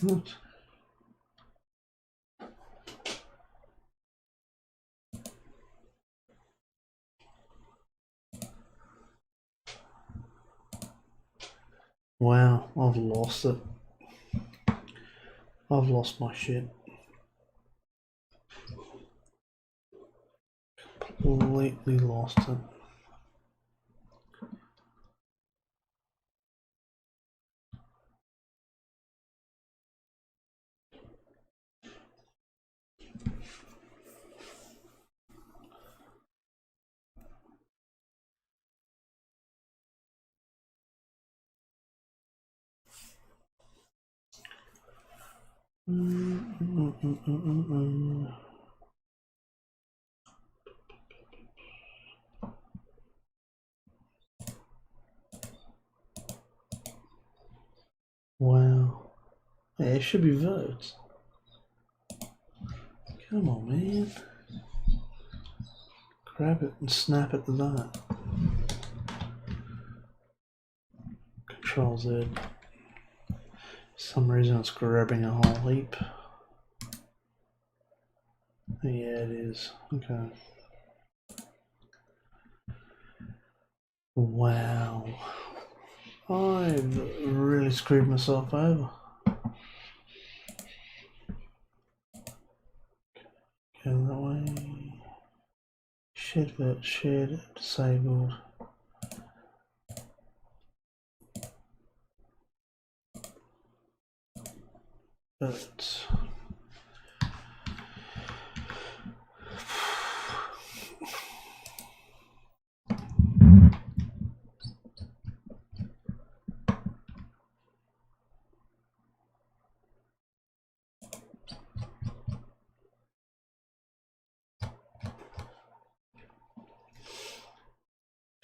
What? Wow, I've lost it. I've lost my shit. Completely lost it. Wow. Yeah, it should be votes. Come on, man. Grab it and snap it to that. Control Z. For some reason it's grabbing a whole heap. Yeah, it is. Okay. Wow. I've really screwed myself over. Go that way. Shed vert, shed, disabled. But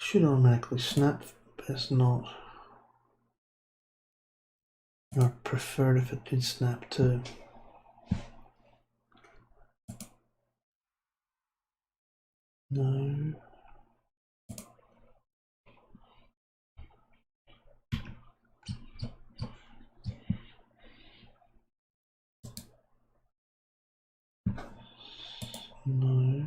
should automatically snap, but it's not. I prefer it if it did snap too. No. No.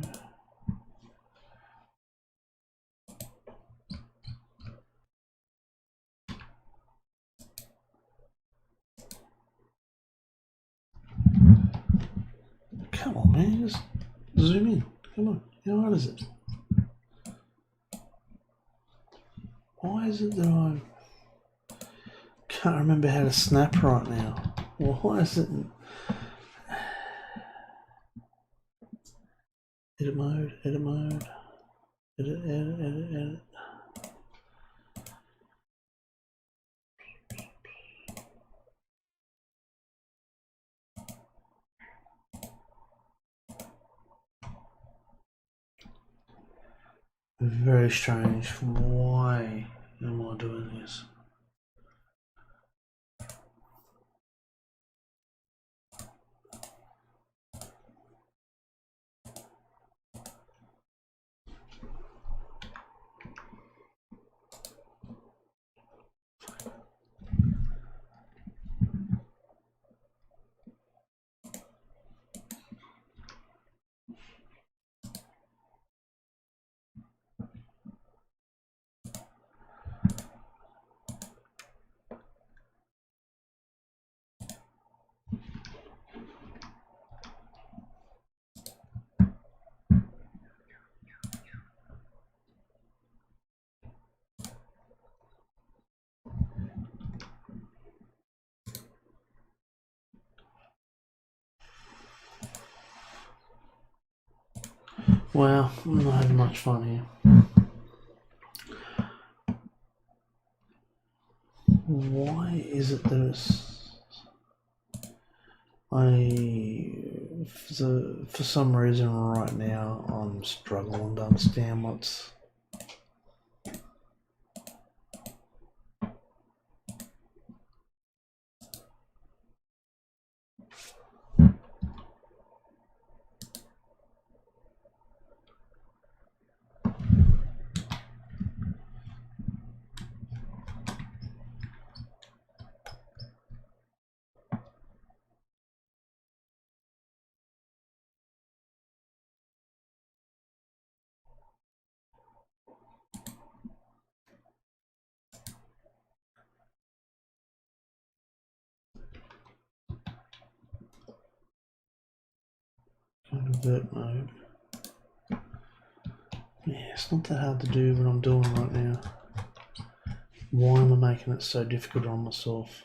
Come on, man, just zoom in. Come on, how hard is it? Why is it that I can't remember how to snap right now? Why is it edit mode, edit mode, edit, edit, edit, edit. Very strange. Why am I doing this? Wow, I'm not having much fun here. Why is it that it's... for some reason right now I'm struggling to understand what's... Invert mode. Yeah, it's not that hard to do what I'm doing right now. Why am I making it so difficult on myself?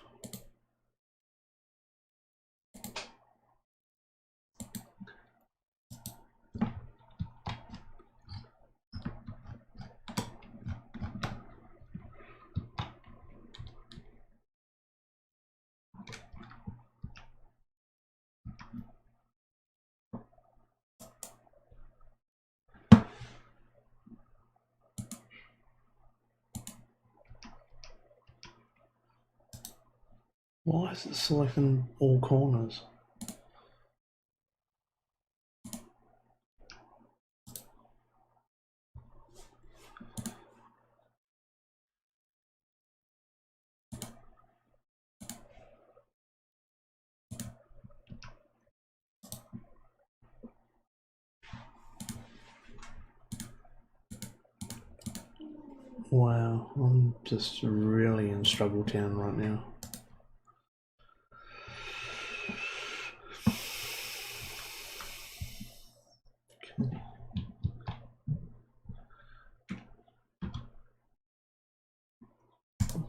Why is it selecting all corners? Wow, I'm just really in struggle town right now. Okay.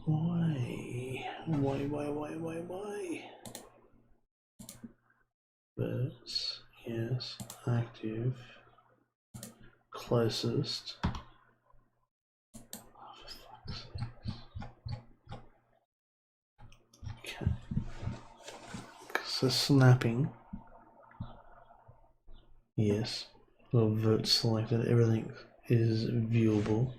Why? Birds, yes, active, closest. Okay. So snapping, yes, little vert selected, everything is viewable.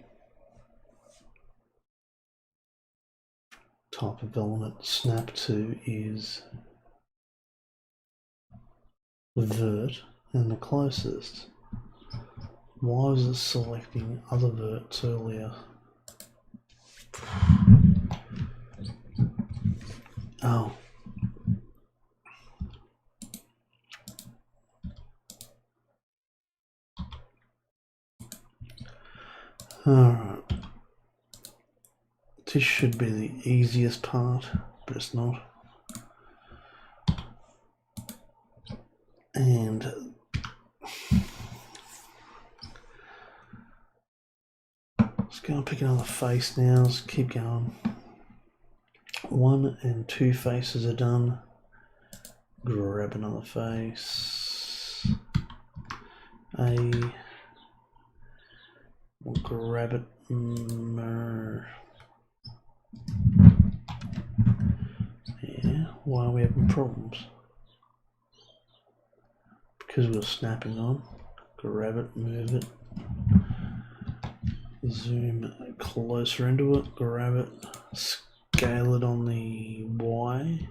Type of element, snap to is vert and the closest. Why was it selecting other verts earlier? Oh. Alright. This should be the easiest part, but it's not. And let's go and pick another face now. Let's keep going. 1 and 2 faces are done. Grab another face. We'll grab it. Yeah, why are we having problems? Because we're snapping on. Grab it, move it. Zoom closer into it, grab it, scale it on the Y.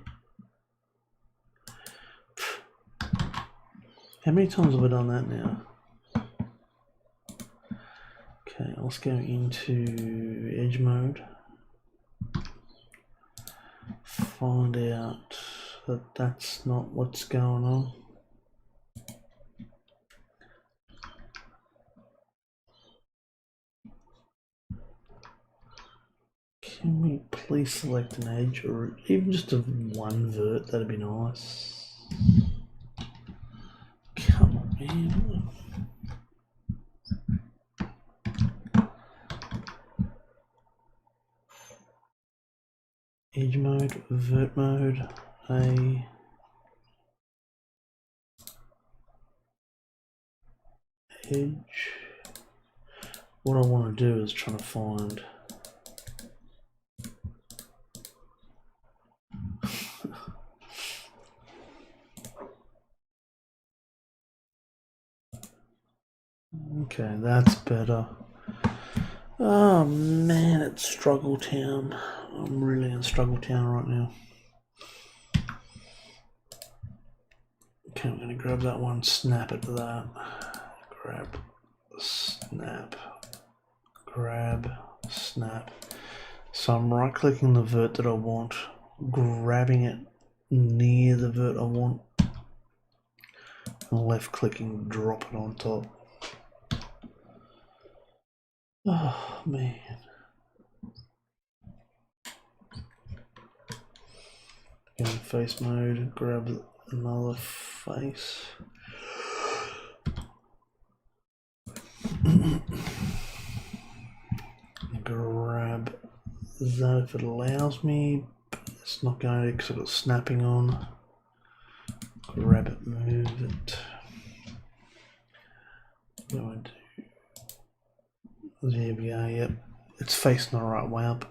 How many times have I done that now? Okay, let's go into edge mode. Find out that that's not what's going on. Can we please select an edge or even just a one vert? That'd be nice. Come on, man. Edge mode, vert mode, edge. What I want to do is try to find okay, that's better. Oh man, it's struggle town. I'm really in struggle town right now. Okay, I'm going to grab that one, snap it to that. Grab, snap, grab, snap. So I'm right clicking the vert that I want, grabbing it near the vert I want, and left clicking, drop it on top. Oh man. In face mode, grab another face. Grab that if it allows me, but it's not going to because I've got snapping on. Grab it, move it. Going to, there we go, yep, it's facing the right way up.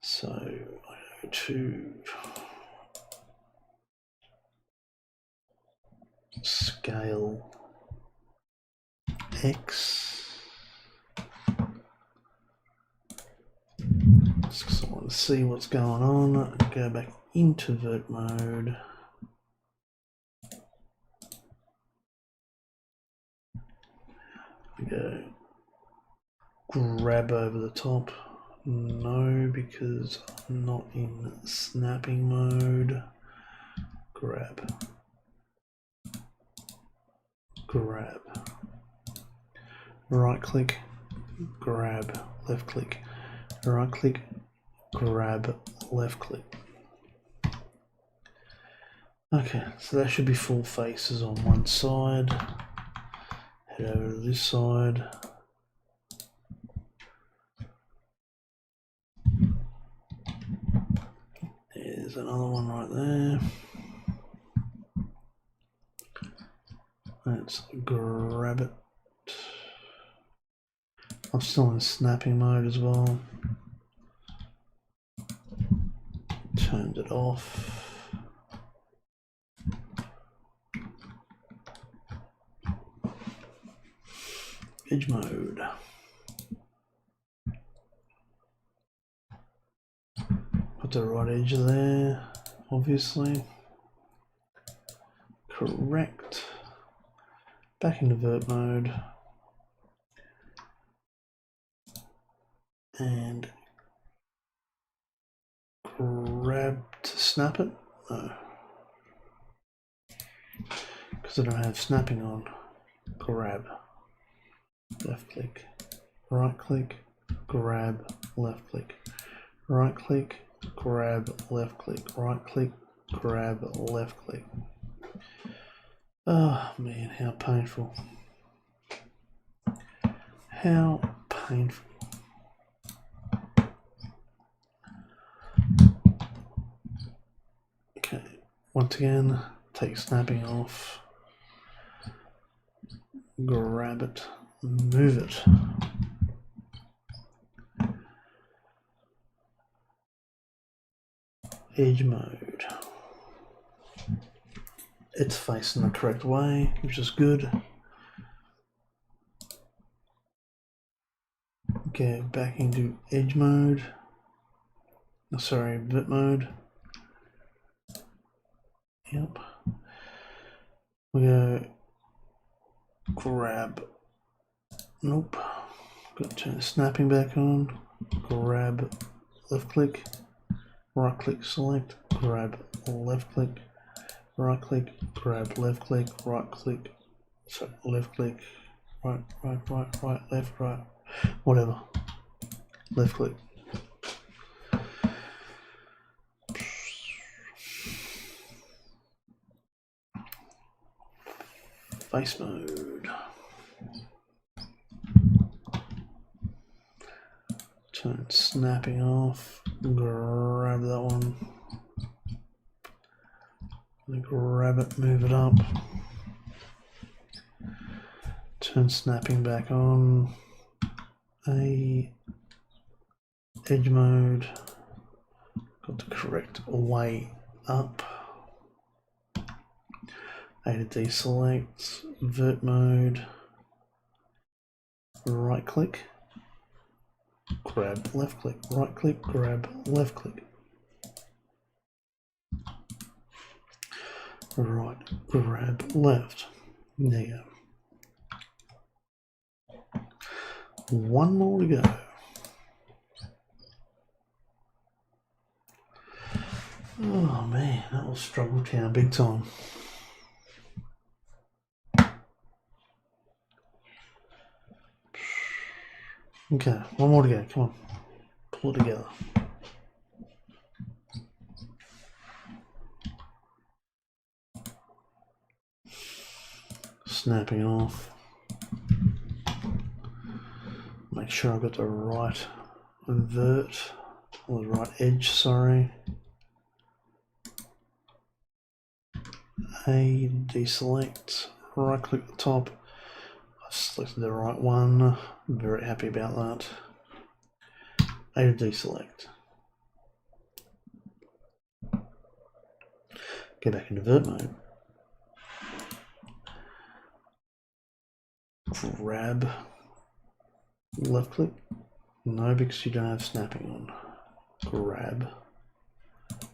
So I go to scale X. Just because I want to see what's going on. Go back into vert mode. Go grab over the top. No, because I'm not in snapping mode. Grab. Grab. Right click, grab, left click. Right click, grab, left click. Okay, so that should be full faces on one side. Head over to this side. There's another one right there. Let's grab it. I'm still in snapping mode as well. Turned it off. Edge mode. Put the right edge there, obviously. Correct. Back into vert mode. And grab to snap it? No. Because I don't have snapping on. Grab. Left click. Right click. Grab. Left click. Right click. Grab. Left click. Right click. Grab. Left click. Oh man, how painful. How painful. Okay, once again, take snapping off, grab it, move it. Edge mode. It's facing the correct way, which is good. Go back into edge mode. Oh, sorry, vert mode. Yep. We go grab. Nope. Got to turn the snapping back on. Grab, left click, right click, select, grab, left click, right click, grab, left click, right click, sorry, left click, right, left, right, whatever. Left click. Face mode. Turn snapping off. Grab that one. Grab it, move it up. Turn snapping back on. A edge mode. Got the correct way up. A to deselect. Vert mode. Right click. Grab, left click, right click, grab, left click. Right, grab, left. There you go. One more to go. Oh man, that was struggle town big time. Okay, one more to go, come on. Pull it together. Snapping off. Make sure I've got the right vert, or the right edge, sorry. A, deselect, right click the top. I've selected the right one. I'm very happy about that. A to deselect. Go back into vert mode. Grab, left click. No, because you don't have snapping on. Grab,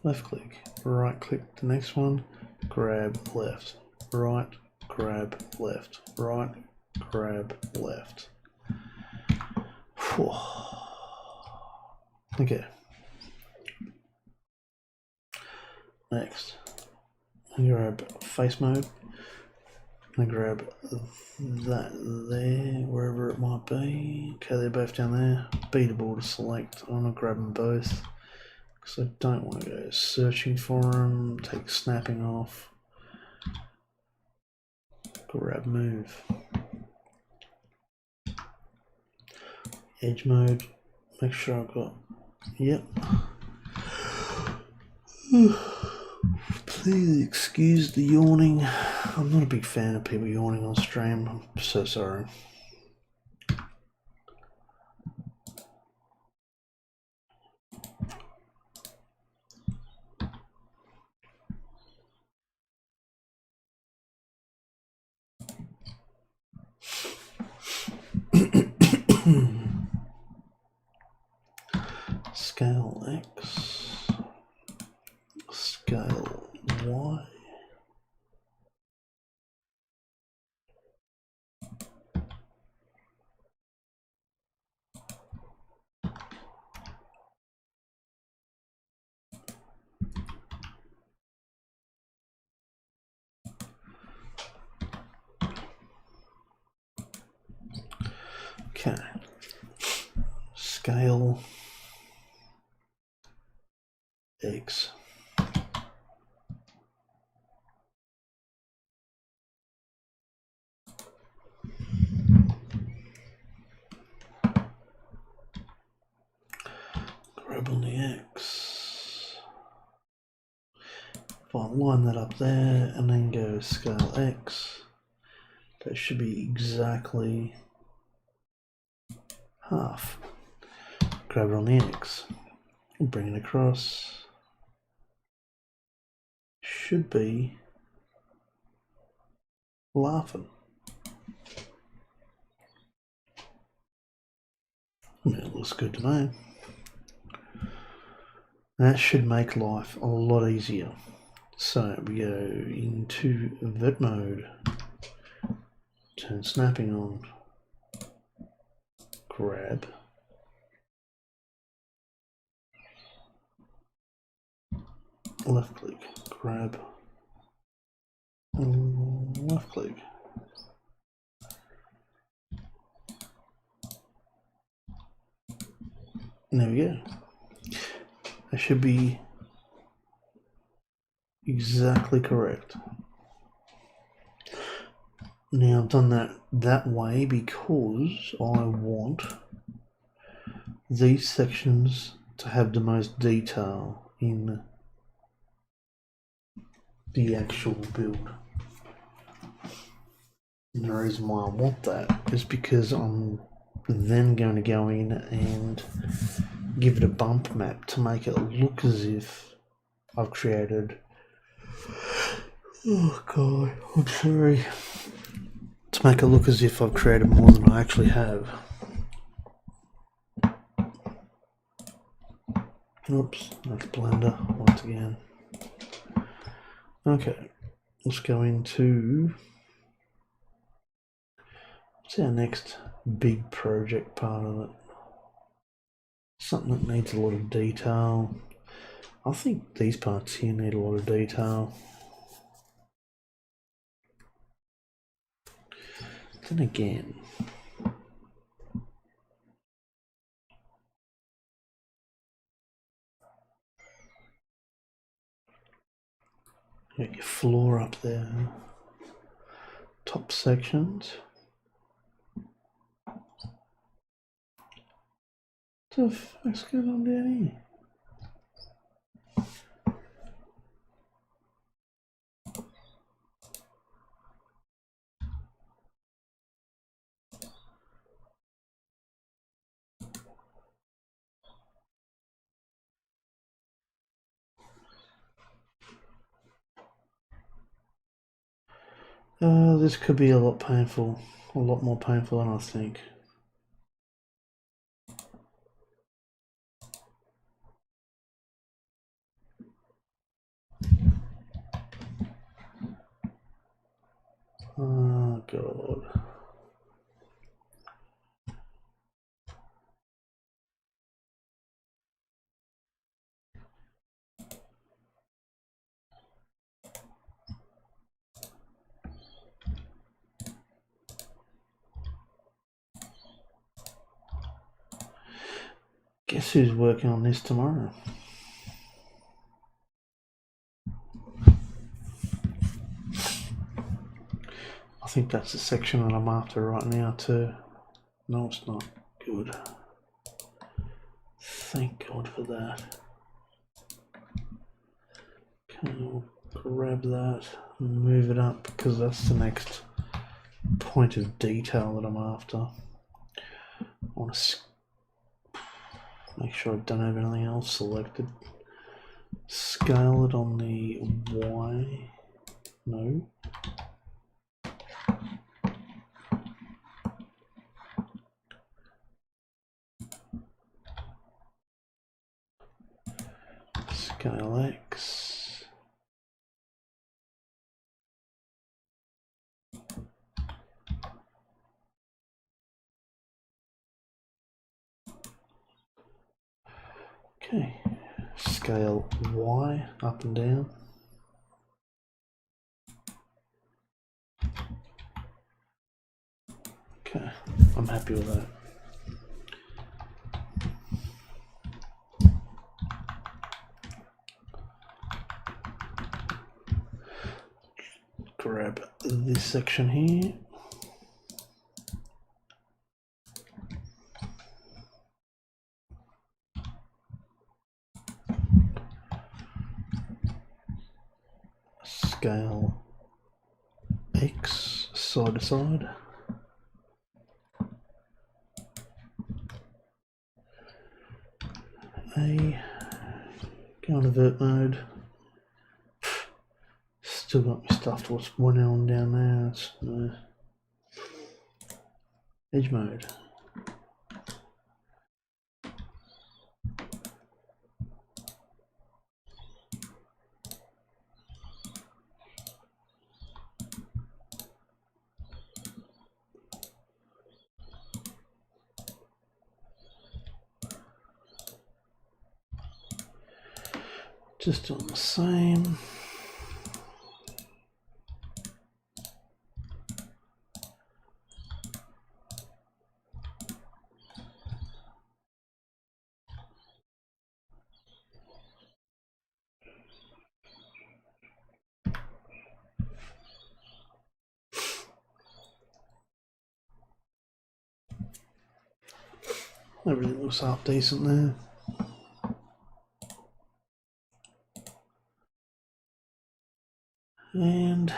left click, right click the next one, grab left, right, grab left, right, grab left. Whew. Okay. Next, I grab face mode. I grab that there, wherever it might be. Okay, they're both down there. Beatable to select. I want to grab them both because I don't want to go searching for them. Take snapping off. Grab move. Edge mode. Make sure I've got. Yep. Please excuse the yawning. I'm not a big fan of people yawning on stream. I'm so sorry. Scale X. Scale Y. Okay. Scale X. Grab on the X. If I line that up there and then go scale X, that should be exactly half. Grab it on the X, bring it across. Should be laughing. It looks good to me. That should make life a lot easier. So we go into vert mode, turn snapping on, grab, left click, grab, left click. And there we go. That should be exactly correct. Now I've done that way because I want these sections to have the most detail in the actual build. And the reason why I want that is because I'm then going to go in and give it a bump map to make it look as if I've created, oh god, I'm sorry, to make it look as if I've created more than I actually have. Oops, that's Blender once again. Okay, let's go into, what's our next big project part of it? Something that needs a lot of detail. I think these parts here need a lot of detail. Then again, you got your floor up there, top sections. What the fuck's going on down here? This could be a lot painful, a lot more painful than I think. Oh god. Guess who's working on this tomorrow? I think that's the section that I'm after right now too. No, it's not. Good. Thank God for that. Okay, I'll grab that and move it up because that's the next point of detail that I'm after. I want to make sure I don't have anything else selected. Scale it on the Y. No. Scale X. Okay. Scale Y up and down. Okay, I'm happy with that. Grab this section here. Scale X side to side. A, go on vert mode. Still got my stuff. What's one on down there? It's edge mode. Just on the same. Everything looks half decent there. And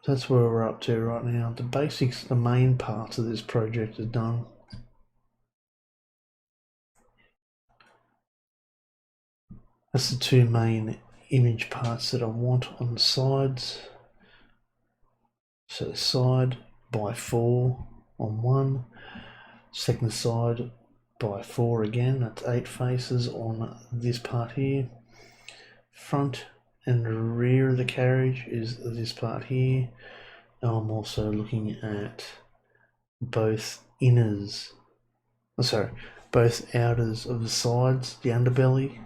That's where we're up to right now. The basics, the main parts of this project are done. That's the two main image parts that I want on the sides. So the side by 4 on one, second side by 4 again, that's 8 faces on this part here. Front and rear of the carriage is this part here. I'm also looking at both both outers of the sides, the underbelly.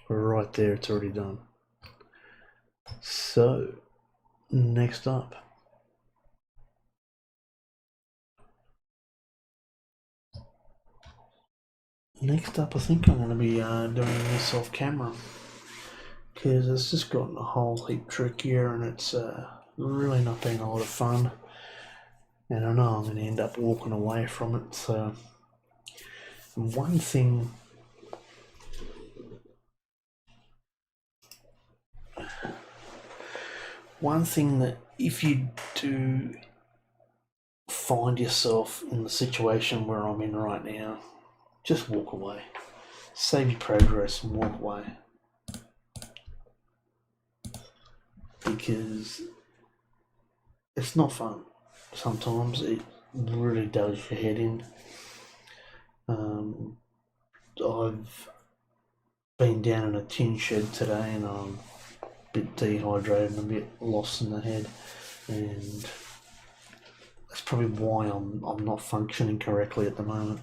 Right there, it's already done. So, next up. Next up, I think I'm going to be doing this off camera. Because it's just gotten a whole heap trickier and it's really not been a lot of fun. And I know I'm going to end up walking away from it. So, one thing that if you do find yourself in the situation where I'm in right now, just walk away. Save your progress and walk away. Because it's not fun. Sometimes it really does your head in. I've been down in a tin shed today and I'm a bit dehydrated and a bit lost in the head, and that's probably why I'm not functioning correctly at the moment.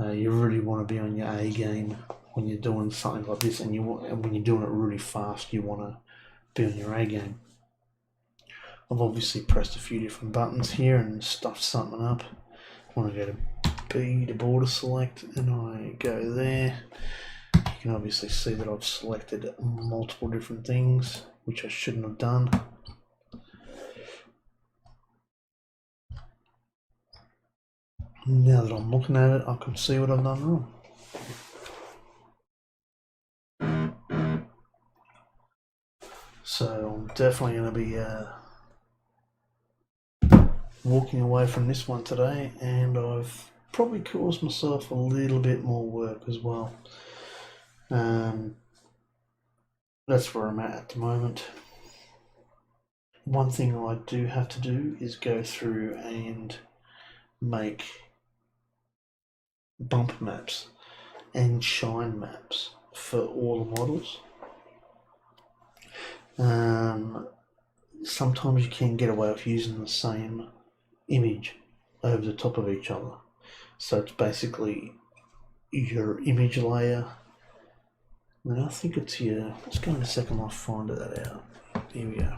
You really want to be on your A game when you're doing something like this, and when you're doing it really fast, you want to be on your A game. I've obviously pressed a few different buttons here and stuffed something up. When I go to B to border select and I go there, you can obviously see that I've selected multiple different things, which I shouldn't have done. Now that I'm looking at it, I can see what I've done wrong. So I'm definitely going to be walking away from this one today, and I've probably caused myself a little bit more work as well. That's where I'm at the moment. One thing I do have to do is go through and make bump maps and shine maps for all the models. Sometimes you can get away with using the same image over the top of each other. So it's basically your image layer. And I think it's your, let's go in a second, I'll find that out. Here we go.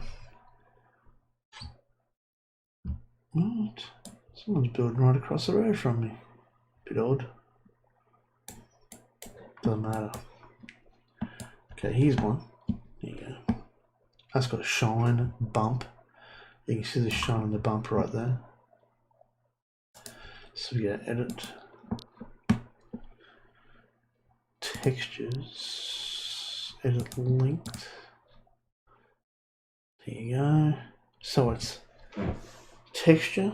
What? Someone's building right across the road from me. Bit odd. Doesn't matter. Okay, here's one. There you go. That's got a shine bump. You can see the shine on the bump right there. So we go edit, textures, edit linked. There you go. So it's texture,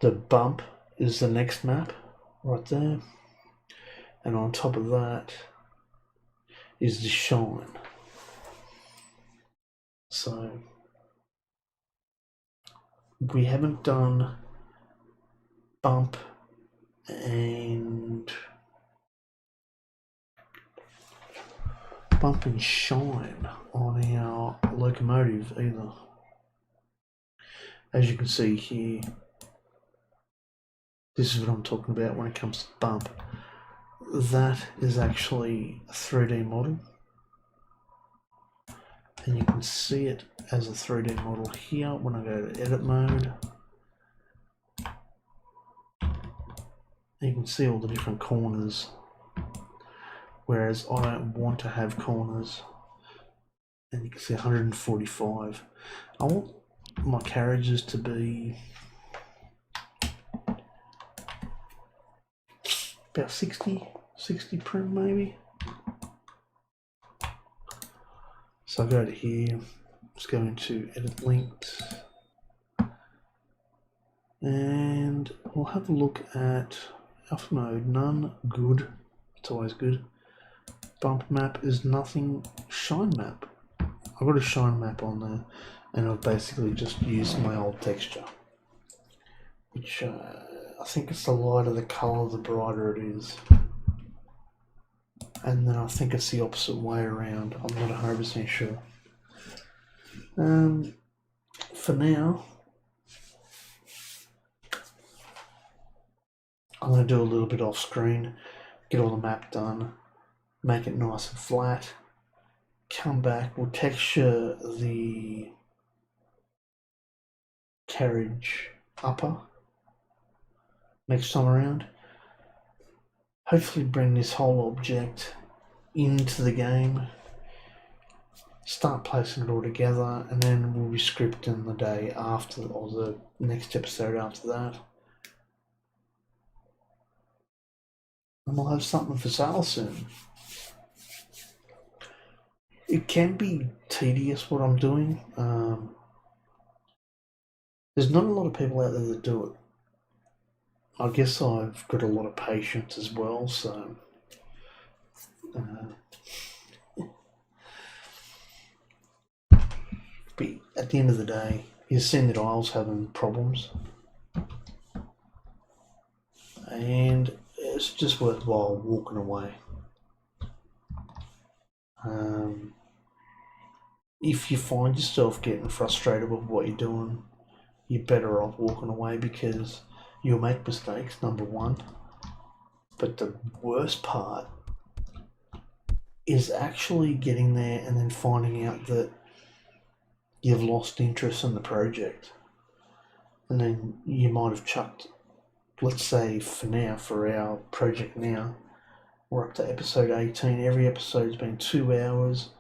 the bump is the next map right there, and on top of that is the shine. So we haven't done bump and shine on our locomotive either. As you can see here, this is what I'm talking about when it comes to bump. That is actually a 3D model, and you can see it as a 3D model here when I go to edit mode. You can see all the different corners, whereas I don't want to have corners. And you can see 145. I want my carriages to be about 60 prim maybe. So I go to here, Let's go into edit links. And we'll have a look at alpha mode, none, good. It's always good. Bump map is nothing, shine map. I've got a shine map on there, and I've basically just used my old texture, which I think it's the lighter the colour, the brighter it is. And then I think it's the opposite way around. I'm not 100% sure. For now, I'm going to do a little bit off screen, get all the map done, make it nice and flat, come back, we'll texture the carriage upper next time around. Hopefully bring this whole object into the game, start placing it all together, and then we'll be scripting the day after, or the next episode after that. And we'll have something for sale soon. It can be tedious what I'm doing. There's not a lot of people out there that do it. I guess I've got a lot of patience as well, so but at the end of the day, you've seen that I was having problems, and it's just worthwhile walking away. If you find yourself getting frustrated with what you're doing, you're better off walking away, because you'll make mistakes, number one. But the worst part is actually getting there and then finding out that you've lost interest in the project. And then you might have chucked, let's say for now, for our project now, we're up to episode 18. Every episode's been 2 hours.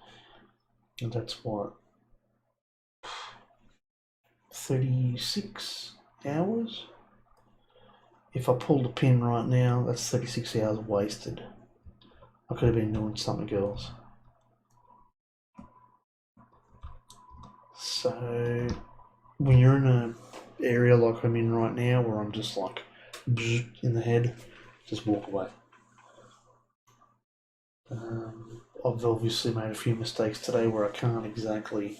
And that's what, 36 hours? If I pull the pin right now, that's 36 hours wasted. I could have been doing something else. So when you're in an area like I'm in right now, where I'm just like in the head, just walk away. I've obviously made a few mistakes today where I can't exactly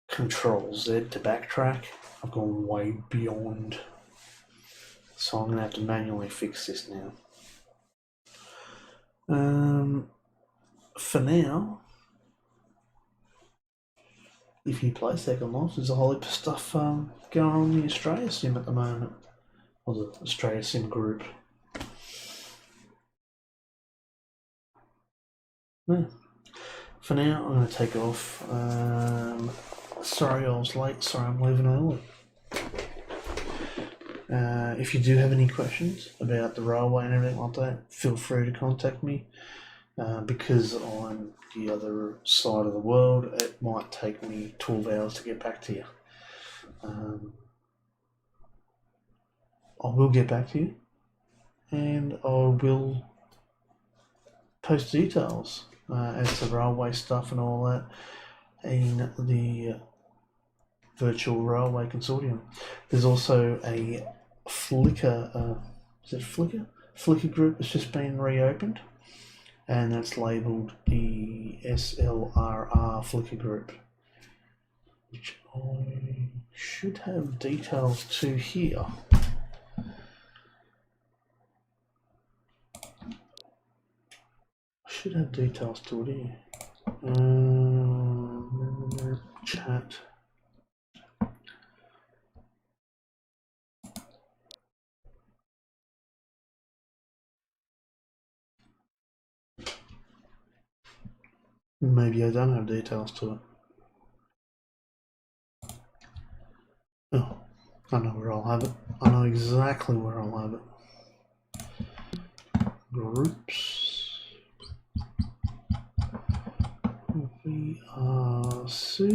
Control Z to backtrack. I've gone way beyond, so I'm going to have to manually fix this now. For now, if you play Second Life, there's a whole heap of stuff going on in the Australia Sim at the moment, or the Australia Sim group. Yeah. For now, I'm going to take off. Sorry I was late, sorry I'm leaving early. If you do have any questions about the railway and everything like that, feel free to contact me. Because I'm the other side of the world, it might take me 12 hours to get back to you. I will get back to you, and I will post details as to railway stuff and all that in the virtual railway consortium. There's also a Flickr, is it Flickr? Flickr group that's just been reopened, and that's labelled the SLRR Flickr group, which I should have details to here. I should have details to it here. Chat. Maybe I don't have details to it. Oh, I know where I'll have it. I know exactly where I'll have it. Groups. VRC.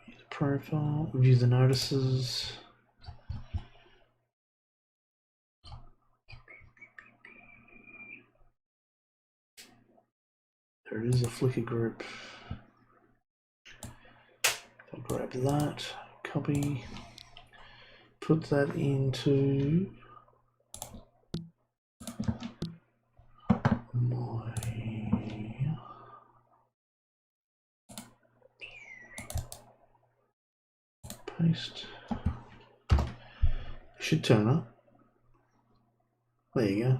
View the profile. View the notices. There is a Flickr group. I'll grab that, copy, put that into my paste. Should turn up. There you go.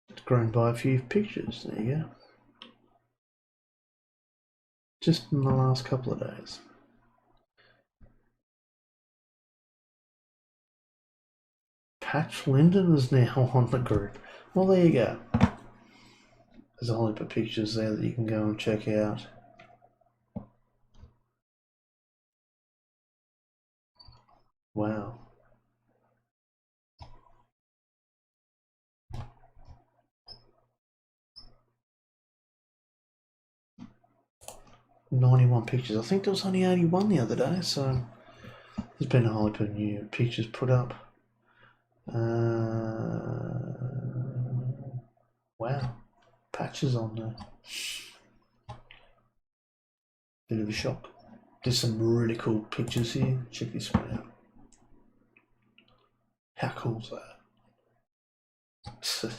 It's grown by a few pictures. There you go. Just in the last couple of days. Patch Linden is now on the group. Well, there you go. There's a whole heap of pictures there that you can go and check out. Wow. "91 pictures. I think there was only 81 the other day, so there's been a whole heap of new pictures put up. Wow. Patches on there. Bit of a shock. There's some really cool pictures here. Check this one out. How cool is that?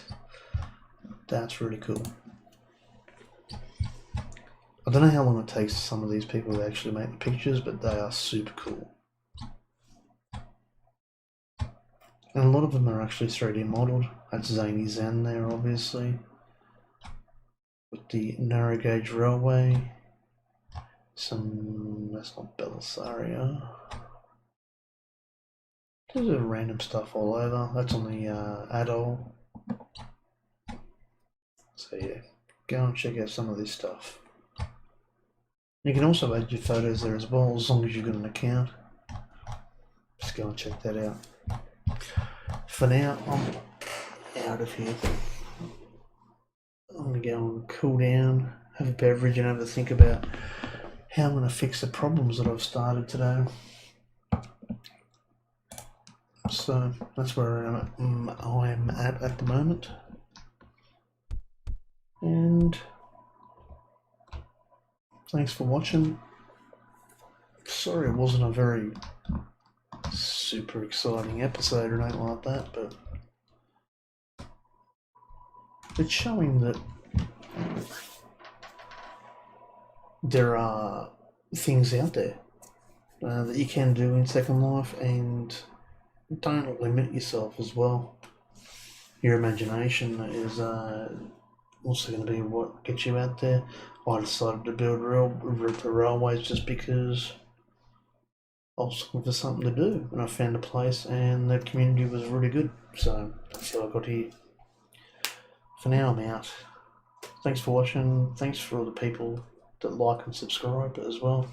That's really cool. I don't know how long it takes some of these people to actually make the pictures, but they are super cool. And a lot of them are actually 3D modelled. That's Zany Zen there, obviously. With the narrow gauge railway. That's not Belisario. There's a random stuff all over. That's on the Atoll. So yeah, go and check out some of this stuff. You can also add your photos there as well, as long as you've got an account. Just go and check that out. For now, I'm out of here. I'm going to go and cool down, have a beverage, and have a think about how I'm going to fix the problems that I've started today. So that's where I'm at the moment. And thanks for watching. Sorry it wasn't a very super exciting episode or anything like that, but it's showing that there are things out there that you can do in Second Life, and don't limit yourself as well. Your imagination is also going to be what gets you out there. I decided to build railways just because I was looking for something to do, and I found a place, and the community was really good, so that's how I got here. For now, I'm out. Thanks for watching. Thanks for all the people that like and subscribe as well.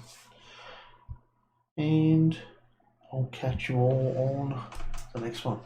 And I'll catch you all on the next one.